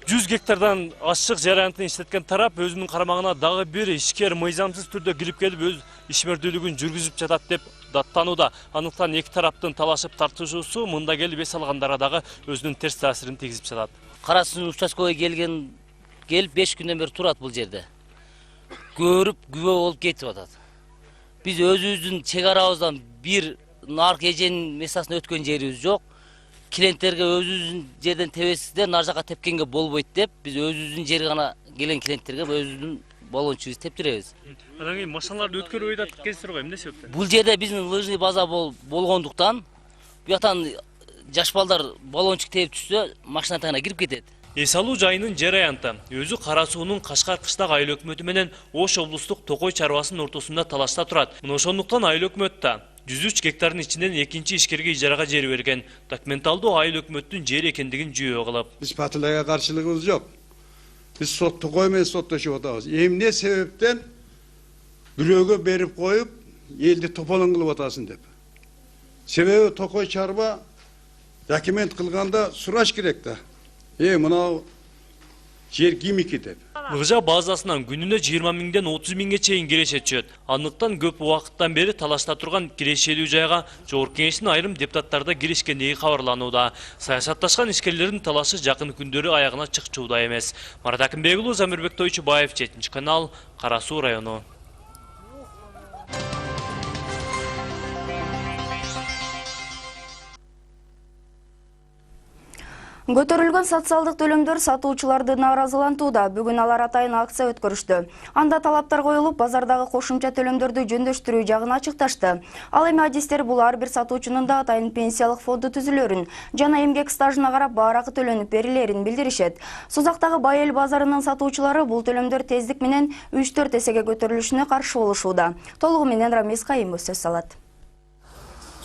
100 гектардан ашык жер аянтын иштеткен тарап өзүнүн карамагына дагы бир ишкер мыйзамсыз түрдө кирип келип өз ишмердүүлүгүн жүргүзүп жатат деп даттанууда. Андыктан эки тараптын талашып тартышуусу мында келип эс алгандарга дагы өзүнүн терс таасирин тийгизип жатат. Карасыз участкага келип 5 күндөн бери турат бул жерде. Көрүп күбө болуп кетип атат. Биз өзүбүздүн чек арабыздан бир нарк эженин месасына өткөн жерибиз жок. Клиенттерге өзүбүздүн жерден тебесизде нар жака тепкенге болбойт деп, биз өзүбүздүн жери гана келген клиенттерге өзүбүздүн балончубузду тептиребиз. Анан кийин машиналарды өткөрүп айдатып келсиздер го, эмне себептен? Бул жерде биздин лыжный база болгондуктан, бuyактан жаш балдар балончук терип түшсө, машина тагына кирип кетет. Эс алуу жайынын жер аянты өзү Кара суунун Кашкар кыштак айыл өкмөтү менен Ош облустук Токой чарбасынын ортосунда талашта турат. Мына ошондуктан айыл өкмөт да 103 гектардын ичинен экинчи ишкерге ижарага жер берген. Документалдуу айыл өкмөттүн жери экендигин жүйө кылып. Биз патылайга каршылыгыбыз жок. Биз сотто коймай соттошуп атабыз. Эмне себептен бирөөгө берип коюп, элди тополоң кылып атасың деп. Себеби Токой чарба документ кылганда сураш керек да. Мына жер кимики деп. Лыжа базасынан күнүнө 20 миңден 30 миңге чейин кирешет түшөт. Андыктан көп убакыттан бери талашта турган кирешелүү жайга Жогорку Кеңештин айрым депутаттары киришкендиги кабарланууда. Саясатташкан ишкерлердин талашы жакын күндөрү аягына чыкчууда эмес. Марат Акимбек уулу, Замирбек Тойчубаев, 7 канал, Кара Суу району. Көтөрүлгөн социалдык төлөмдөр сатуучуларды нааразылантууда. Бүгүн алар атайын акция өткөрүштү. Анда талаптар коюлуп, базардагы кошумча төлөмдөрдү жөндөштүрүү жагын ачыкташты. Ал эми адистер бул ар бир сатуучунун да атайын пенсиялык фонду түзүлөрүн жана эмгек стажына карап бааракы төлөнүп берилерин билдиришет. Сузактагы Байел базарынын сатуучулары бул төлөмдөр тездик менен 3-4 эсеге көтөрүлүшүнө каршы болушууда. Толугу менен Рамиз Кайымов сөз алат.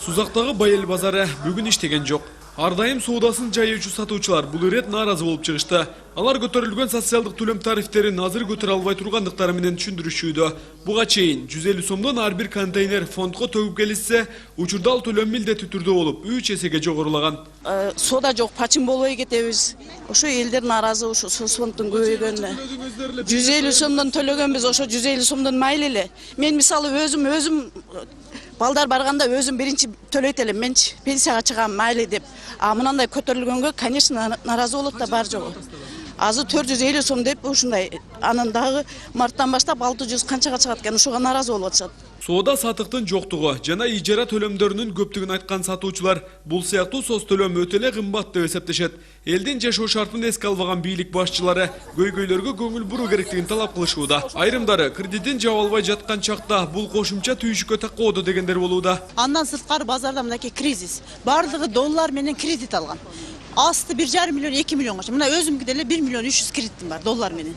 Сузактагы Байел базары бүгүн иштеген жок. Ар дайым соодасын жайуучу сатуучулар бул ирет нааразы болуп чыгышты. Алар көтөрүлгөн социалдык төлөм тарифтерин азыр көтөрө албай тургандыктары менен түшүндүрүшүүдө. Буга чейин 150 сомдон ар бир контейнер фондко төгүп келишсе, учурда ал төлөм милдеттүү түрдө болуп, 3 эсеге жогорулаган. Соода жок, пачым болбой кетебиз. Ошо элдер нааразы, ошо соцфонддун көбөйгөнүнө. 150 сомдон төлөгөнбүз, ошо 150 сомдон майлы эле. Мен мисалы өзүм балдар барганда өзүм биринчи төлөйт элем, мен пенсияга чыгам майлы деп. А мынандай көтөрүлгөнгө, конечно, нааразы болот да бар жогу. Азыр 450 сом деп ушундай. Анан дагы марттан баштап 600 канчага чыгат экен, ошого нааразы болуп атышат. Соода сатыктын жоктугу жана ижара төлөмдөрүнүн көптүгүн айткан сатуучулар бул сыяктуу соц төлөм өтө эле кымбат деп эсептешет. Элдин жашоо шартын эске албаган бийлик башчылары көйгөйлөргө көңүл буруу керектигин талап кылышууда. Айрымдары кредитин жаба албай жаткан чакта бул кошумча түйүшүккө такоодо дегендер болууда. Андан сырткары базарда мынакей кризис. Бардыгы доллар менен кредит алган. Асты 1,5 миллион, 2 миллионга. Мына өзүмкү деле 1 миллион 300 кредитим бар доллар менен.